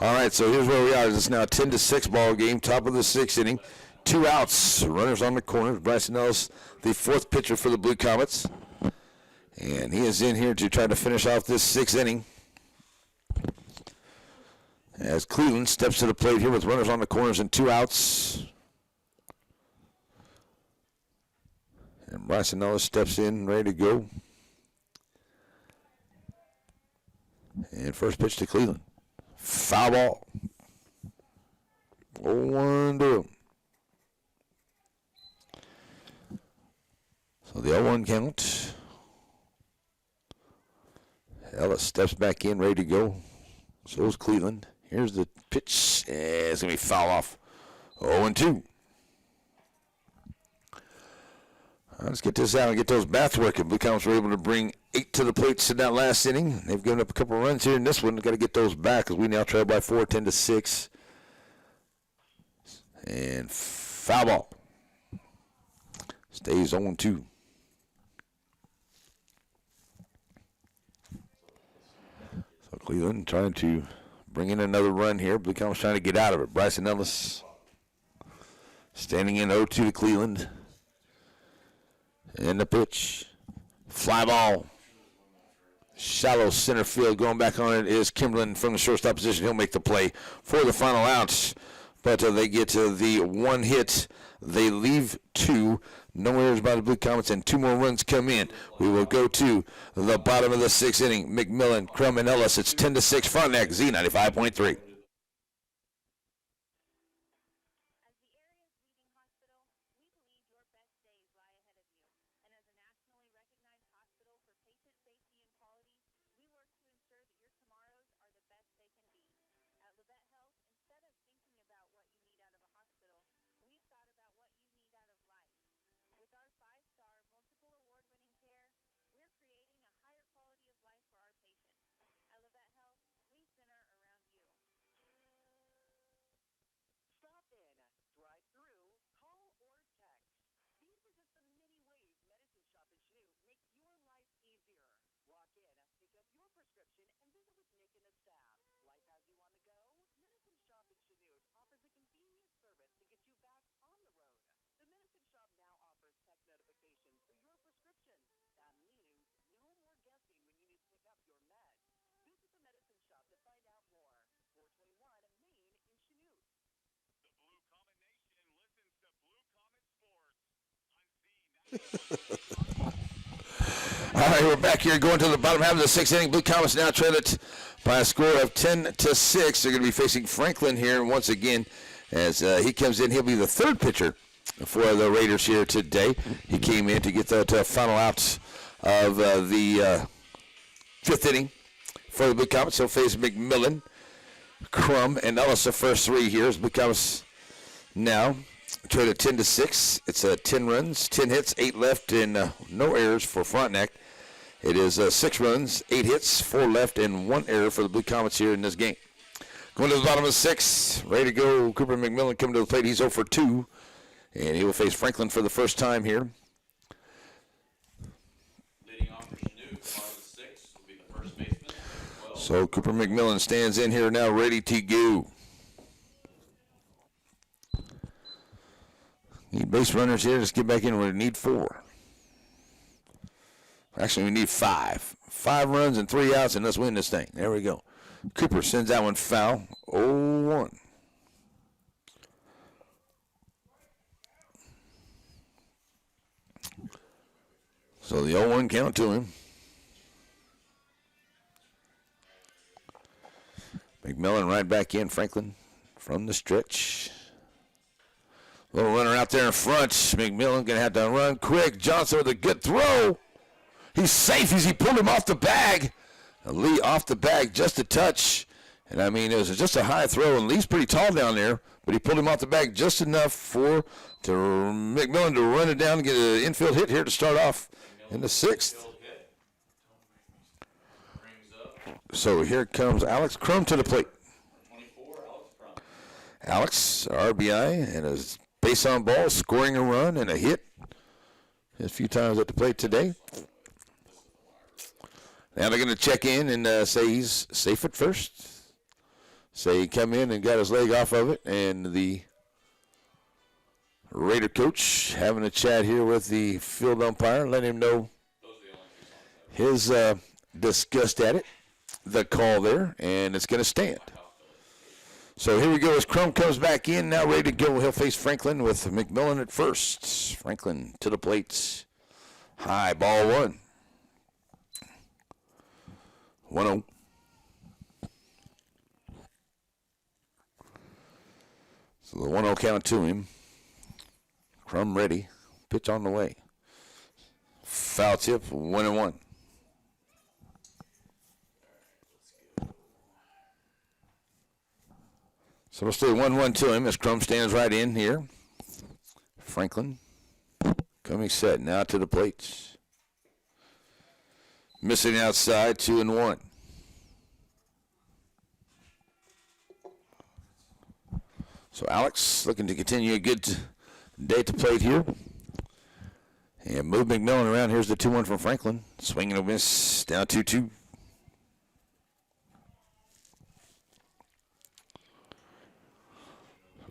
All right, so here's where we are. It's now a 10-6 ball game, top of the 6th inning. 2 outs, runners on the corners. Bryson Ellis, the 4th pitcher for the Blue Comets. And he is in here to try to finish off this 6th inning. As Cleveland steps to the plate here with runners on the corners and 2 outs. And Bryson Ellis steps in, ready to go. And first pitch to Cleveland. Foul ball. 0-1 to him. So the 0-1 count. Ellis steps back in, ready to go. So is Cleveland. Here's the pitch. It's going to be foul off. 0-2. Let's get this out and get those bats working. Blue Comets were able to bring 8 to the plate in that last inning. They've given up a couple of runs here in this one. Got to get those back as we now trail by 4, 10-6. And foul ball. Stays 0-2. So Cleveland trying to bring in another run here. Blue Comets trying to get out of it. Bryson Ellis standing in 0-2 to Cleveland. And the pitch. Fly ball. Shallow center field. Going back on it is Kimberlin from the shortstop position. He'll make the play for the final out. but they get the one hit. They leave 2. No errors by the Blue Comets, and 2 more runs come in. We will go to the bottom of the 6th inning. McMillan, Crum, and Ellis. It's 10-6 Frontenac, Z95.3. All right, we're back here going to the bottom half of the 6th inning. Blue Comets now trail it by a score of 10-6. They're going to be facing Franklin here once again as he comes in. He'll be the 3rd pitcher for the Raiders here today. He came in to get that final out of the 5th inning for the Blue Comets. He'll face McMillan, Crum, and Ellis the first 3 here. As Blue Comets now trail at 10-6. It's 10 runs, 10 hits, 8 left, and no errors for Frontenac. It is 6 runs, 8 hits, 4 left, and 1 error for the Blue Comets here in this game. Going to the bottom of the 6th, ready to go. Cooper McMillan coming to the plate. He's 0 for 2, and he will face Franklin for the first time here. Leading off for Chanute, bottom of the 6th, will be the first baseman. So Cooper McMillan stands in here now, ready to go. Need base runners here. Let's get back in. We need 4. Actually, we need 5. 5 runs and 3 outs, and let's win this thing. There we go. Cooper sends that one foul. 0-1. So the 0-1 count to him. McMillan right back in. Franklin from the stretch. Little runner out there in front. McMillan going to have to run quick. Johnson with a good throw. He's safe as he pulled him off the bag. Lee off the bag just a touch. And, I mean, it was just a high throw. And Lee's pretty tall down there. But he pulled him off the bag just enough for McMillan to run it down and get an infield hit here to start off in the 6th. So here comes Alex Crum to the plate. 24, Alex Crum. Alex, RBI, and a base on ball, scoring a run and a hit. A few times at the plate today. Now they're going to check in and say he's safe at first. Say he come in and got his leg off of it. And the Raider coach having a chat here with the field umpire, letting him know his disgust at it, the call there, and it's going to stand. So here we go as Crum comes back in, now ready to go. He'll face Franklin with McMillan at first. Franklin to the plate. High, ball 1. 1-0. So the 1-0 count to him. Crum ready. Pitch on the way. Foul tip, 1-1. So we'll stay 1-1 to him as Crum stands right in here. Franklin coming set now to the plate. Missing outside, 2-1. So Alex looking to continue a good day at the plate here. And move McMillan around. Here's the 2-1 from Franklin. Swinging a miss, down 2-2.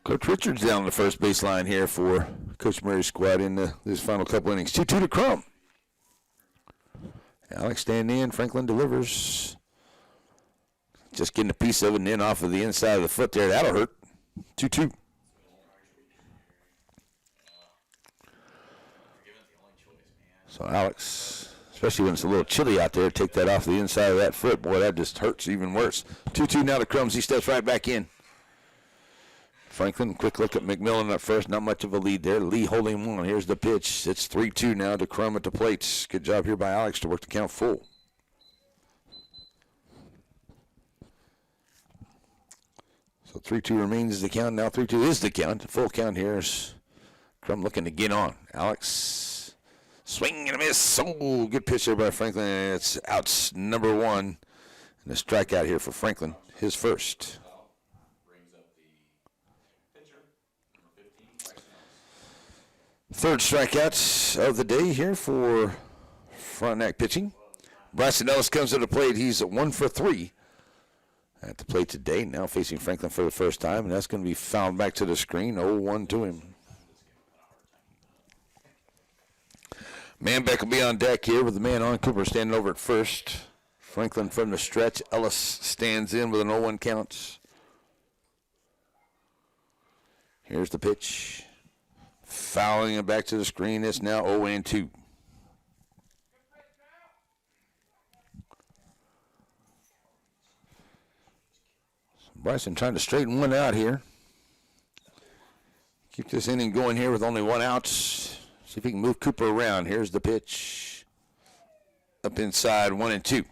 Coach Richards down the first baseline here for Coach Murray's squad in this final couple innings. 2-2 to Crum. Alex standing in. Franklin delivers. Just getting a piece of it and in off of the inside of the foot there. That'll hurt. 2-2. So Alex, especially when it's a little chilly out there, take that off the inside of that foot. Boy, that just hurts even worse. 2-2 now to Crumbs. He steps right back in. Franklin, quick look at McMillan up first. Not much of a lead there. Lee holding one. Here's the pitch. It's 3-2 now to Crum at the plate. Good job here by Alex to work the count full. So 3-2 remains the count. Now 3-2 is the count. The full count here is Crum looking to get on. Alex, swing and a miss. Oh, good pitch there by Franklin. And it's outs number one. And a strikeout here for Franklin, his first. Third strikeout of the day here for Frontenac pitching. Bryson Ellis comes to the plate. He's 1 for 3 at the plate today. Now facing Franklin for the first time, and that's going to be fouled back to the screen. 0-1 to him. Manbeck will be on deck here with the man on. Cooper standing over at first. Franklin from the stretch. Ellis stands in with an 0-1 count. Here's the pitch. Fouling it back to the screen. It's now 0-2. So Bryson trying to straighten one out here. Keep this inning going here with only one out. See if he can move Cooper around. Here's the pitch. Up inside, 1-2.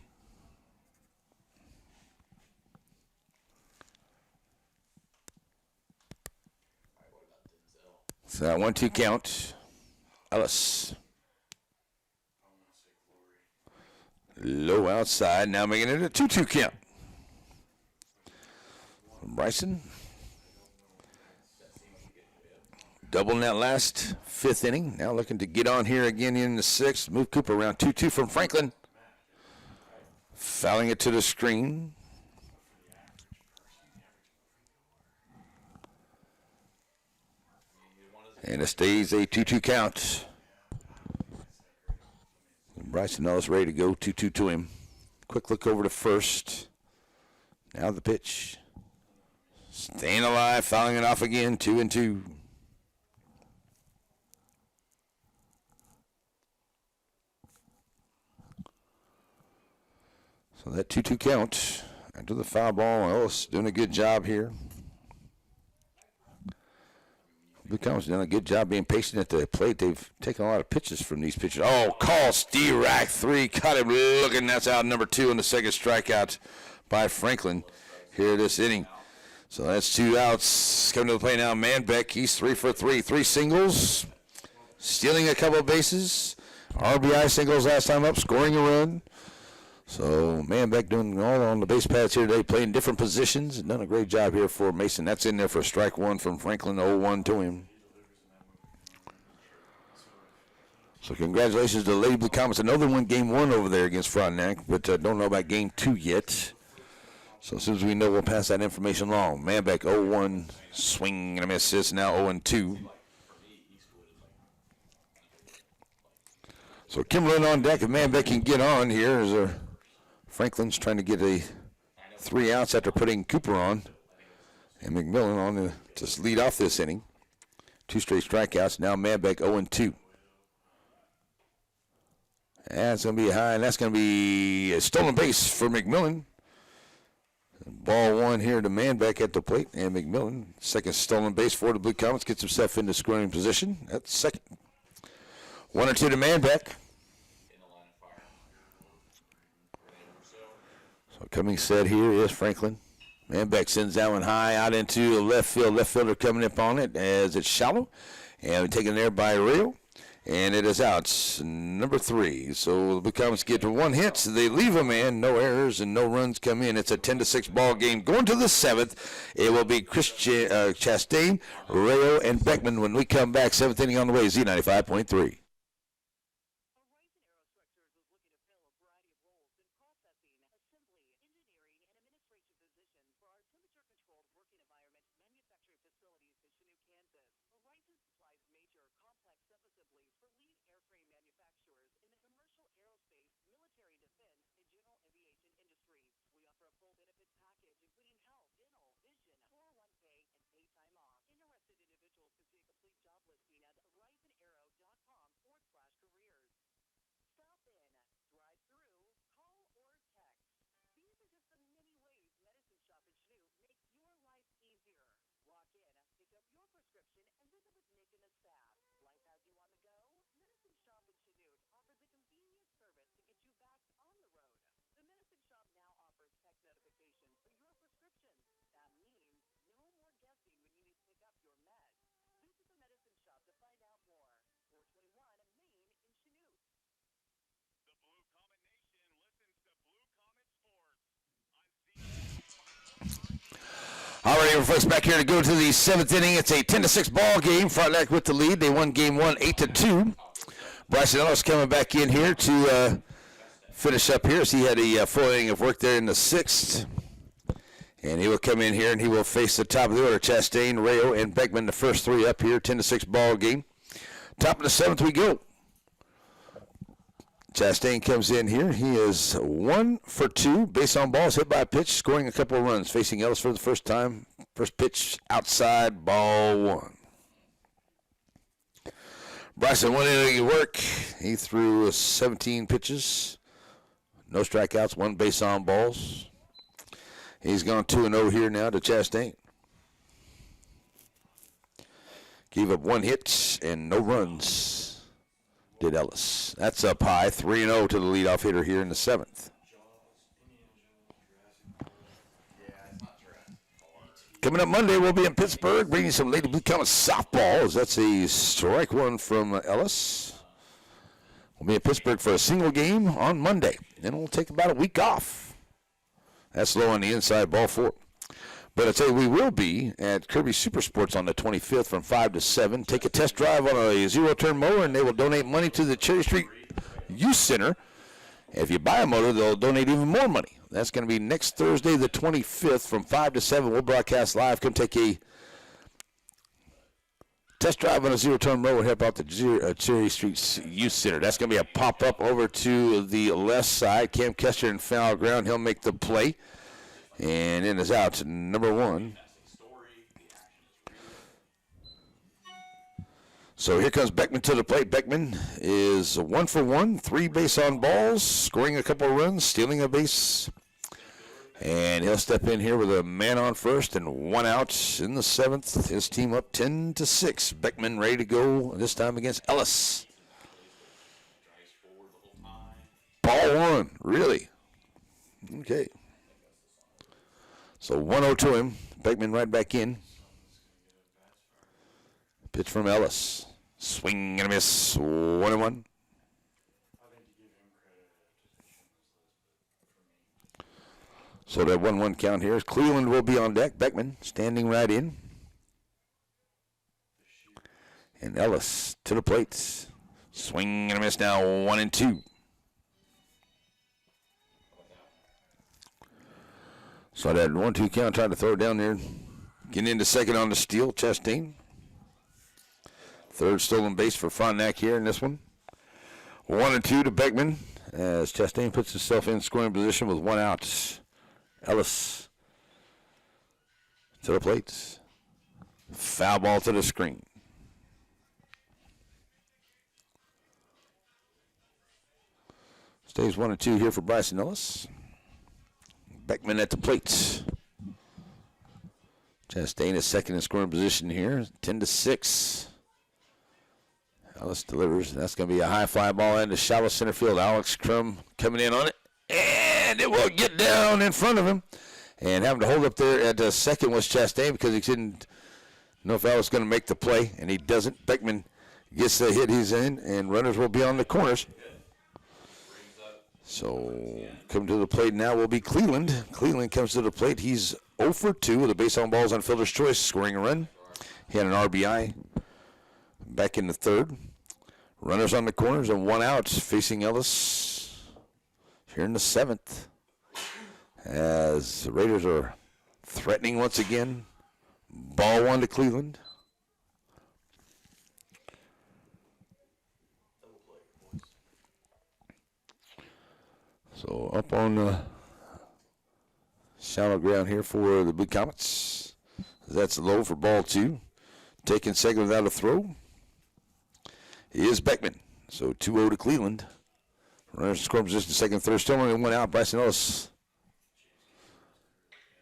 So that 1-2 count. Ellis. Low outside. Now making it a 2-2 count. Bryson. Double in that last fifth inning. Now looking to get on here again in the sixth. Move Cooper around. 2-2 from Franklin. Fouling it to the screen. And it stays a 2-2 count. Bryson Ellis ready to go. 2-2 to him. Quick look over to first. Now the pitch. Staying alive, fouling it off again. 2-2. So that 2-2 count. After the foul ball, Ellis doing a good job here. Blue Combs done a good job being patient at the plate. They've taken a lot of pitches from these pitchers. Oh, call D-Rack 3. Caught him looking. That's out number 2 on the second strikeout by Franklin here this inning. So that's 2 outs. Coming to the plate now, Manbeck. He's 3 for 3. 3 singles. Stealing a couple of bases. RBI singles last time up. Scoring a run. So Manbeck doing all on the base paths here today, playing different positions, and done a great job here for Mason. That's in there for strike one from Franklin, 0-1 to him. So congratulations to the Lady Blue Comets. Another one, game 1 over there against Frontenac, but don't know about game 2 yet. So as soon as we know, we'll pass that information along. Manbeck, 0-1, swing and a miss. It's now 0-2. So Kimberlin on deck. If Manbeck can get on here, as Franklin's trying to get a 3 outs after putting Cooper on. And McMillan on to lead off this inning. 2 straight strikeouts. Now Manbeck 0-2. That's going to be high, and that's going to be a stolen base for McMillan. Ball 1 here to Manbeck at the plate. And McMillan, second stolen base for the Blue Comets, gets himself into scoring position. That's second. 1-2 to Manbeck. So coming set here is Franklin. Manbeck sends that one high out into the left field. Left fielder coming up on it as it's shallow. And taken there by Rio. And it is out. Number 3. So the Blue Comets get to 1 hit. So they leave them in. No errors and no runs come in. It's a 10-6 ball game. Going to the 7th. It will be Chastain, Rio, and Beckman when we come back. 7th inning on the way. Z95.3. prescription and visit with Nick and his staff. Life has you on the go? Medicine Shop in Chanute offers a convenient service to get you back on the road. The Medicine Shop now offers text notifications for your prescriptions. That means no more guessing when you need to pick up your meds. Visit the Medicine Shop to find out more. 421 Main in Chanute. The Blue Comet Nation listens to Blue Comet Sports on All right, folks, back here to go to the 7th inning. It's a 10-6 ball game. Frontenac with the lead. They won game 1 8-2. Bryson Ellis coming back in here to finish up here as he had a full inning of work there in the 6th. And he will come in here and he will face the top of the order, Chastain, Rayo, and Beckman, the first three up here, 10-6 ball game. Top of the 7th we go. Chastain comes in here. He is 1 for 2. Base on balls, hit by a pitch, scoring a couple of runs. Facing Ellis for the first time. First pitch, outside, ball 1. Bryson went in to work. He threw 17 pitches. No strikeouts, 1 base on balls. He's gone 2-0 here now to Chastain. Gave up 1 hit and no runs, did Ellis. That's up high, 3-0 to the leadoff hitter here in the 7th. Coming up Monday, we'll be in Pittsburgh, bringing some Lady Blue Comet softball, as that's a strike one from Ellis. We'll be in Pittsburgh for a single game on Monday. Then we'll take about a week off. That's low on the inside, ball 4. But I tell you, we will be at Kirby Super Sports on the 25th from 5 to 7. Take a test drive on a zero-turn mower, and they will donate money to the Cherry Street Youth Center. And if you buy a motor, they'll donate even more money. That's going to be next Thursday, the 25th, from 5 to 7. We'll broadcast live. Come take a test drive on a zero-turn mower and help out the Cherry Street Youth Center. That's going to be a pop-up over to the left side. Cam Kester in foul ground. He'll make the play. And in is out, number 1. So here comes Beckman to the plate. Beckman is 1 for 1, 3 base on balls, scoring a couple of runs, stealing a base. And he'll step in here with a man on first and 1 out in the 7th. His team up 10-6. Beckman ready to go this time against Ellis. Ball 1, really? Okay. So 1-0 to him. Beckman right back in. Pitch from Ellis. Swing and a miss. 1-1. So that 1-1 count here. Cleveland will be on deck. Beckman standing right in. And Ellis to the plate. Swing and a miss now. 1-2. So that 1-2 count, trying to throw it down there. Getting into second on the steal, Chastain. Third stolen base for Frontenac here in this one. 1-2 to Beckman as Chastain puts himself in scoring position with 1 out. Ellis to the plate. Foul ball to the screen. Stays 1-2 here for Bryson Ellis. Beckman at the plate. Chastain is second in scoring position here, 10-6. Ellis delivers. That's going to be a high fly ball into shallow center field. Alex Crum coming in on it. And it will get down in front of him. And having to hold up there at the second was Chastain because he didn't know if Ellis was going to make the play, and he doesn't. Beckman gets the hit he's in, and runners will be on the corners. So coming to the plate now will be Cleveland. Cleveland comes to the plate. He's 0 for 2 with a base on balls on fielder's choice, scoring a run. He had an RBI back in the 3rd. Runners on the corners and 1 out facing Ellis here in the 7th. As the Raiders are threatening once again. Ball 1 to Cleveland. So up on shallow ground here for the Blue Comets. That's low for ball 2. Taking second without a throw is Beckman. So 2-0 to Cleveland. Runners in scoring position, second, third. Still only 1 out. Bryson Ellis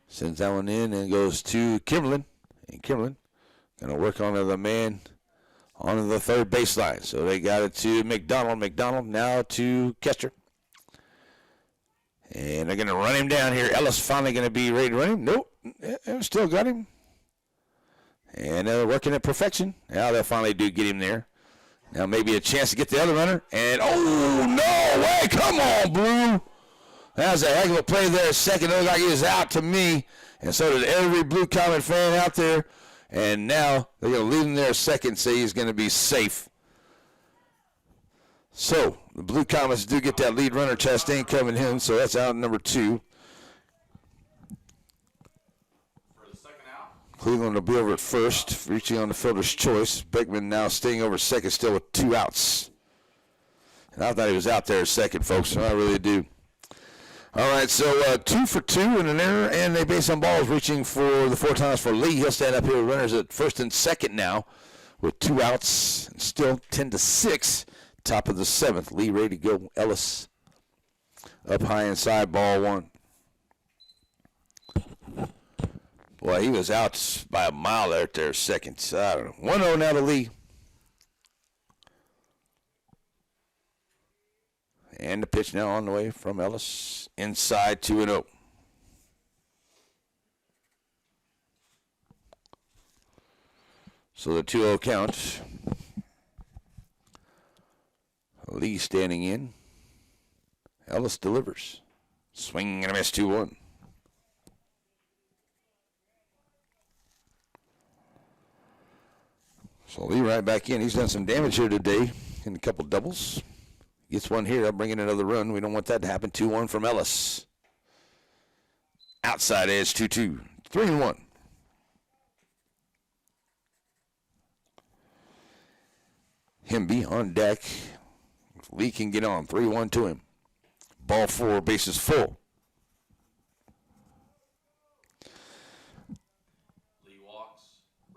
sends that one in and goes to Kimberlin. And Kimberlin Going to work on the man on the third baseline. So they got it to McDonald. McDonald now to Kester. And they're going to run him down here. Ellis finally going to be ready to run him. Nope. Still got him. And they're working at perfection. Now they finally do get him there. Now maybe a chance to get the other runner. And, oh, no way. Come on, Blue. That was a heck of a play there. Second, it looked like he was out to me. And so did every Blue Comet fan out there. And now they're going to leave him there a second, say he's going to be safe. So the Blue Comets do get that lead runner. Chastain coming in, so that's out number 2. For the second out. Cleveland will be over at first, reaching on the fielder's choice. Beckman now staying over second, still with 2 outs. And I thought he was out there second, folks. I really do. All right, so 2 for 2 and an error, and a base on balls reaching for the 4 times for Lee. He'll stand up here with runners at first and second now with 2 outs, and still 10-6. Top of the 7th. Lee ready to go. Ellis up high inside, ball 1. Boy, he was out by a mile there second. I don't know. 1-0 now to Lee. And the pitch now on the way from Ellis. Inside 2-0. So the 2-0 count. Lee standing in. Ellis delivers. Swing and a miss, 2-1. So Lee right back in. He's done some damage here today in a couple doubles. Gets one here. I'll bring in another run. We don't want that to happen. 2-1 from Ellis. Outside edge, 2-2. 3-1. Hemby on deck. Lee can get on. 3-1 to him. Ball 4, bases full. Lee walks.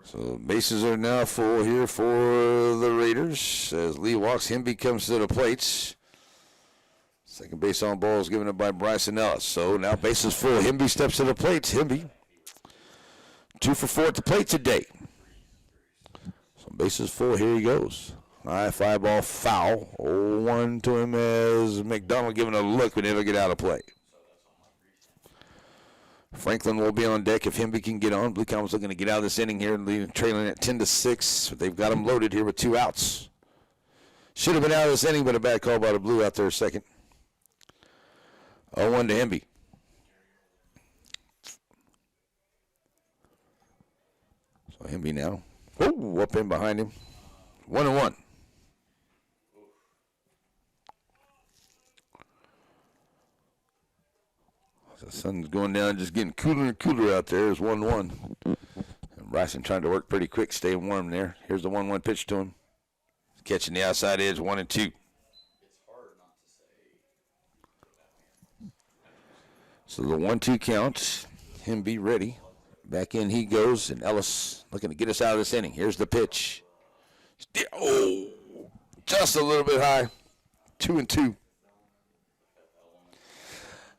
So bases are now full here for the Raiders. As Lee walks, Hemby comes to the plates. Second base on ball is given up by Bryson Ellis. So now bases full. Hemby steps to the plate. Hemby 2 for 4 at the plate today. So bases full. Here he goes. High fly ball foul. 0-1 to him as McDonald giving a look, but he'll get out of play. Franklin will be on deck if Hemby can get on. Blue Comets looking to get out of this inning here and trailing at 10-6. But they've got him loaded here with 2 outs. Should have been out of this inning, but a bad call by the Blue out there second. 0-1 to Hemby. So Hemby now. Oh, up in behind him. 1-1. The sun's going down, just getting cooler and cooler out there. It's 1-1. And Bryson trying to work pretty quick, stay warm there. Here's the 1-1 pitch to him. Catching the outside edge, 1-2. It's hard not to say. So the 1-2 count. Hemby ready. Back in he goes, and Ellis looking to get us out of this inning. Here's the pitch. Oh, just a little bit high. 2-2.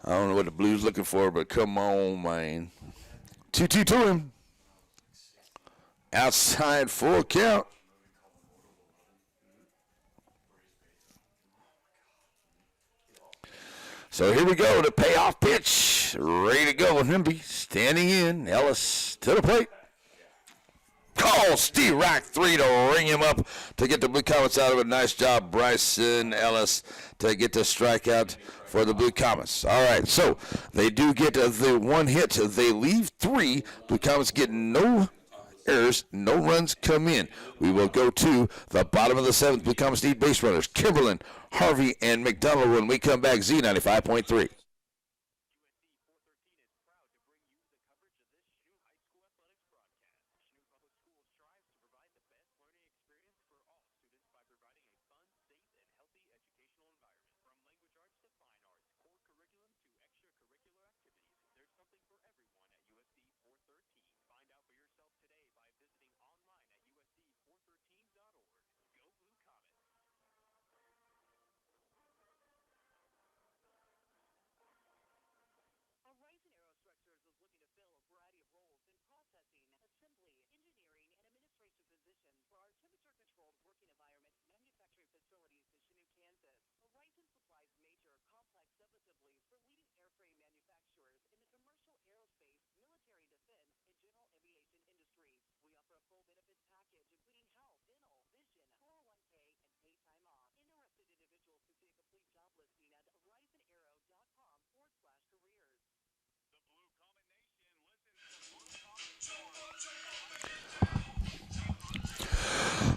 I don't know what the Blues looking for, but come on, man. 2-2 to him. Outside full count. So here we go, the payoff pitch. Ready to go. Hemby standing in. Ellis to the plate. Call Steve Rack 3 to ring him up to get the Blue Comets out of it. Nice job, Bryson Ellis, to get the strikeout for the Blue Comets. All right, so they do get the 1 hit. They leave 3. Blue Comets get no errors, no runs come in. We will go to the bottom of the 7th. Blue Comets need base runners. Kimberlin, Harvey, and McDonald when we come back. Z95.3.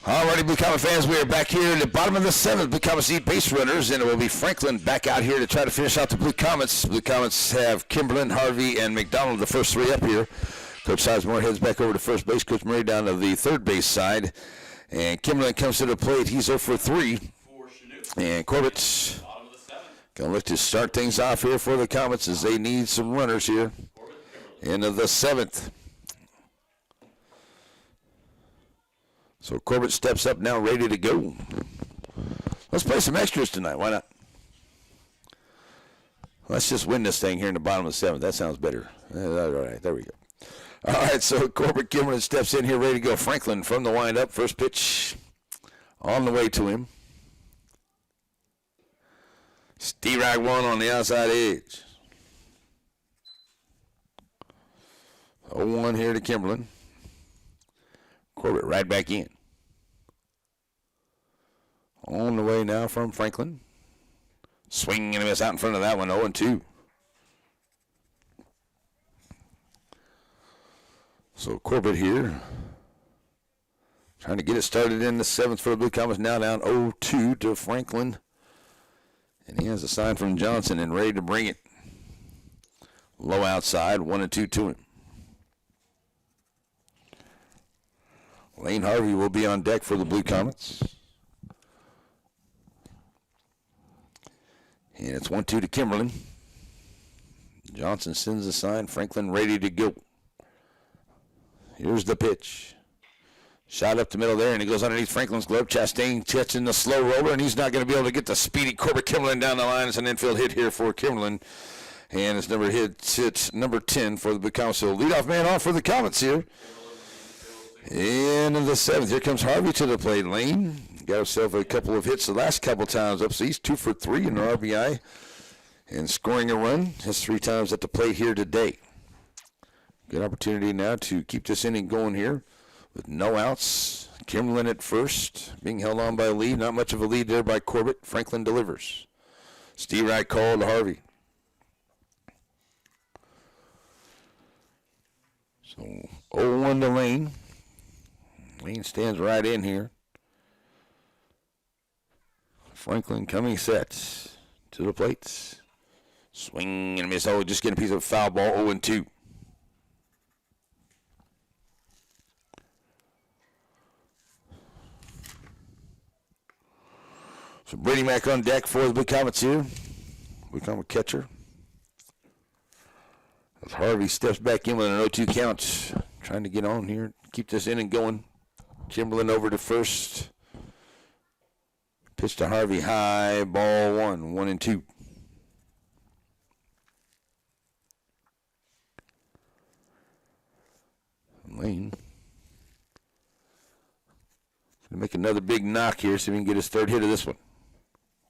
Alrighty, Blue Comet fans, we are back here at the bottom of the 7th. Blue Comets need base runners, and it will be Franklin back out here to try to finish out the Blue Comets. Blue Comets have Kimberlin, Harvey, and McDonald, the first three up here. Coach Sizemore heads back over to first base. Coach Murray down to the third base side. And Kimberlin comes to the plate. He's 0 for 3. For Chanute. And Corbett's Bottom of the 7th. going to look to start things off here for the Comets as they need some runners here. Corbett, Kimberly. Into the 7th. So Corbett steps up now, ready to go. Let's play some extras tonight. Why not? Let's just win this thing here in the bottom of the 7th. That sounds better. All right, there we go. All right, so Corbett Kimberlin steps in here, ready to go. Franklin from the windup. First pitch on the way to him. Steve-Rag one on the outside edge. 0-1 here to Kimberlin. Corbett right back in. On the way now from Franklin. Swing and a miss out in front of that one, 0-2. So Corbett here trying to get it started in the 7th for the Blue Comets, now down 0-2 to Franklin. And he has a sign from Johnson and ready to bring it. Low outside, 1-2 to him. Lane Harvey will be on deck for the Blue Comets. And it's 1-2 to Kimberlin. Johnson sends a sign. Franklin ready to go. Here's the pitch. Shot up the middle there, and it goes underneath Franklin's glove. Chastain catching the slow roller, and he's not going to be able to get the speedy Corbett Kimberlin down the line. It's an infield hit here for Kimberlin. And it's number 10 for the Blue Comets. So leadoff man off for the Comets here. Into the 7th. Here comes Harvey to the plate. Lane got himself a couple of hits the last couple times up. So he's 2 for 3 in the RBI and scoring a run. His 3 times at the plate here today. Good opportunity now to keep this inning going here with no outs. Kimberlin at first, being held on by a lead. Not much of a lead there by Corbett. Franklin delivers. Steve Wright called to Harvey. So 0-1 to Lane. Lane stands right in here. Franklin coming set to the plate. Swing and a miss. Oh, just getting a piece of foul ball. 0-2. So Brady Mack on deck for the Blue Comets here. Blue Comet catcher. As Harvey steps back in with an 0-2 count. Trying to get on here. Keep this inning going. Kimberlin over to first. Pitch to Harvey high. Ball 1-2. Lane. Gonna make another big knock here, so we can get his third hit of this one.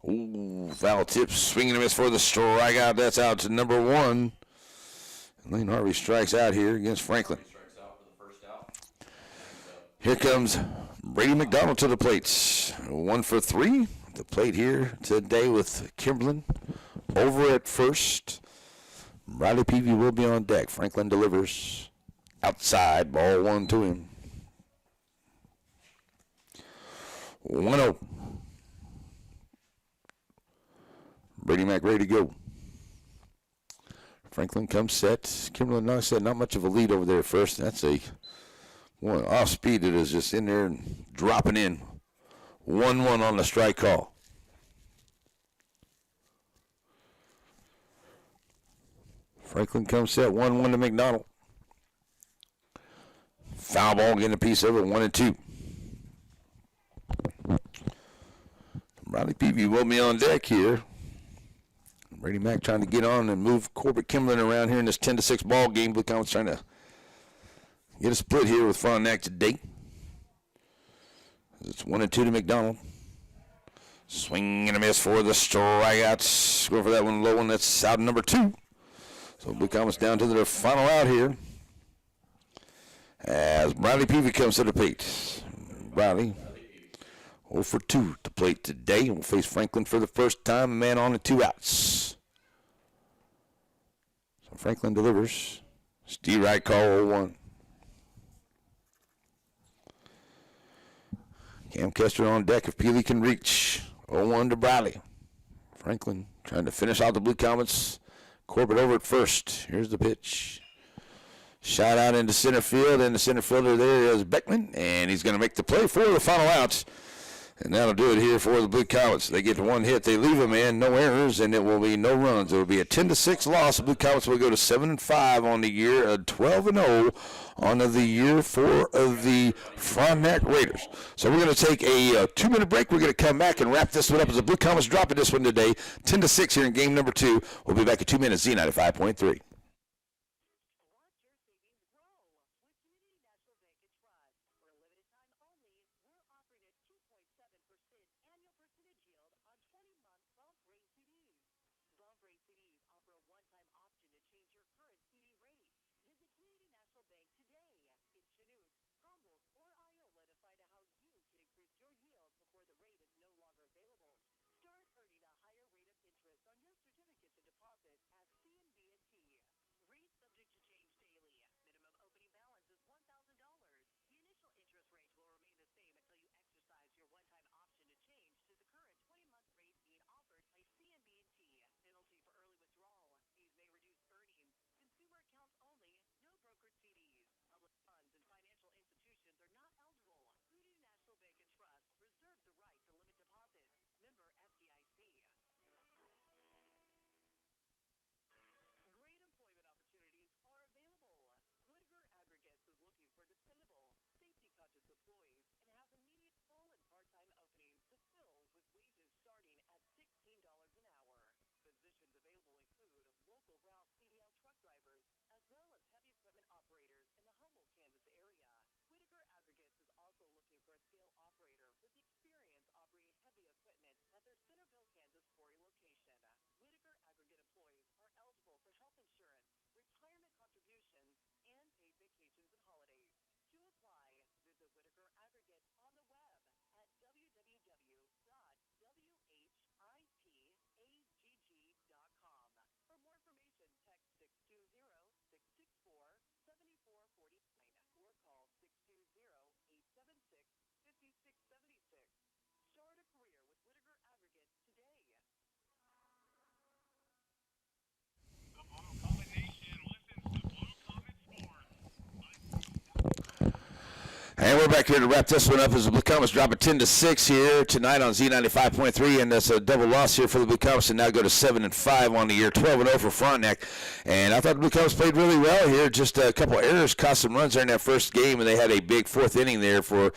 Ooh, foul tip, swinging and a miss for the strikeout. That's out to number 1. And Lane Harvey strikes out here against Franklin. Strikes out for the first out. Here comes Brady McDonald to the plate. 1 for 3. The plate here today with Kimberlin over at first. Riley Peavy will be on deck. Franklin delivers outside. Ball 1 to him. 1-0. Brady Mack ready to go. Franklin comes set. Kimberlin not set. Not much of a lead over there at first. That's a one off speed that is just in there and dropping in. 1-1 on the strike call. Franklin comes set. 1-1 to McDonald. Foul ball getting a piece of it. 1-2. Riley Peavy will be on deck here. Brady Mack trying to get on and move Corbett Kimberlin around here in this 10-6 ball game. Blue Comets trying to get a split here with Frontenac today. It's 1-2 to McDonald. Swing and a miss for the strikeouts. Going for that one low one. That's out number 2. So Blue Comets down to their final out here. As Riley Peavy comes to the plate. Riley 0 for 2 at the plate today. Will face Franklin for the first time. A man on and 2 outs. So Franklin delivers. Steve Wright call 0-1. Cam Kester on deck if Peely can reach. 0-1 to Bradley. Franklin trying to finish out the Blue Comets. Corbett over at first. Here's the pitch. Shot out into center field, and the center fielder there is Beckman, and he's going to make the play for the final out. And that'll do it here for the Blue Comets. They get one hit, they leave them in, no errors, and it will be no runs. It will be a 10-6 loss. The Blue Comets will go to 7-5 on the year, 12-0 on the year for the Frontenac Raiders. So we're going to take a 2-minute break. We're going to come back and wrap this one up as the Blue Comets dropping this one today, 10-6 here in game number 2. We'll be back in 2 minutes. Z95.3. And we're back here to wrap this one up as the Blue Comets drop a 10-6 here tonight on Z95.3, and that's a double loss here for the Blue Comets, and now go to 7-5 on the year, 12-0 for Frontenac. And I thought the Blue Comets played really well here. Just a couple errors cost some runs there in that first game, and they had a big fourth inning there for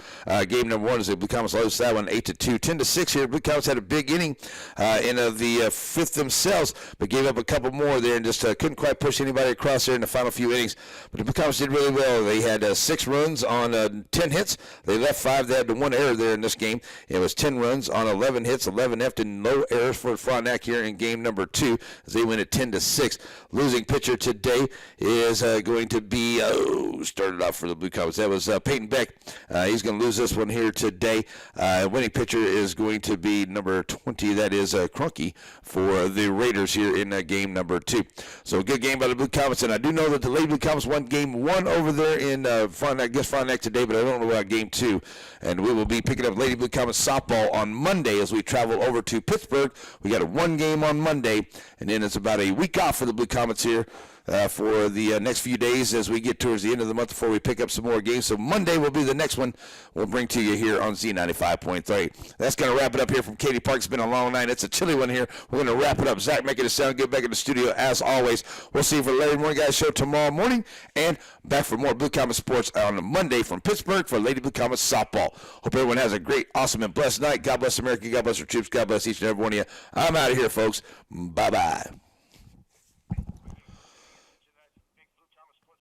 game number 1 as the Blue Comets lost that one 8-2. 10-6 here. Blue Comets had a big inning in the fifth themselves, but gave up a couple more there and just couldn't quite push anybody across there in the final few innings. But the Blue Comets did really well. They had 6 runs on 10 hits. They left 5. They had the 1 error there in this game. It was 10 runs on 11 hits, 11 left, and no errors for Frontenac here in game number 2 as they win at 10-6. Losing pitcher today is going to be started off for the Blue Comets. That was Peyton Beck. He's going to lose this one here today. Winning pitcher is going to be number 20. That is Crunky for the Raiders here in game number 2. So a good game by the Blue Comets, and I do know that the Lady Blue Comets won game 1 over there in Frontenac against Frontenac today, but I don't know about game 2. And we will be picking up Lady Blue Comets softball on Monday as we travel over to Pittsburgh. We got a 1 game on Monday, and then it's about a week off for the Blue Comets here for the next few days as we get towards the end of the month before we pick up some more games. So Monday will be the next one we'll bring to you here on Z95.3. That's going to wrap it up here from Katy Park. It's been a long night. It's a chilly one here. We're going to wrap it up. Zach making it sound good back in the studio as always. We'll see you for the Larry Morning Guys show tomorrow morning and back for more Blue Comets sports on Monday from Pittsburgh for Lady Blue Comets softball. Hope everyone has a great, awesome, and blessed night. God bless America. God bless our troops. God bless each and every one of you. I'm out of here, folks. Bye-bye.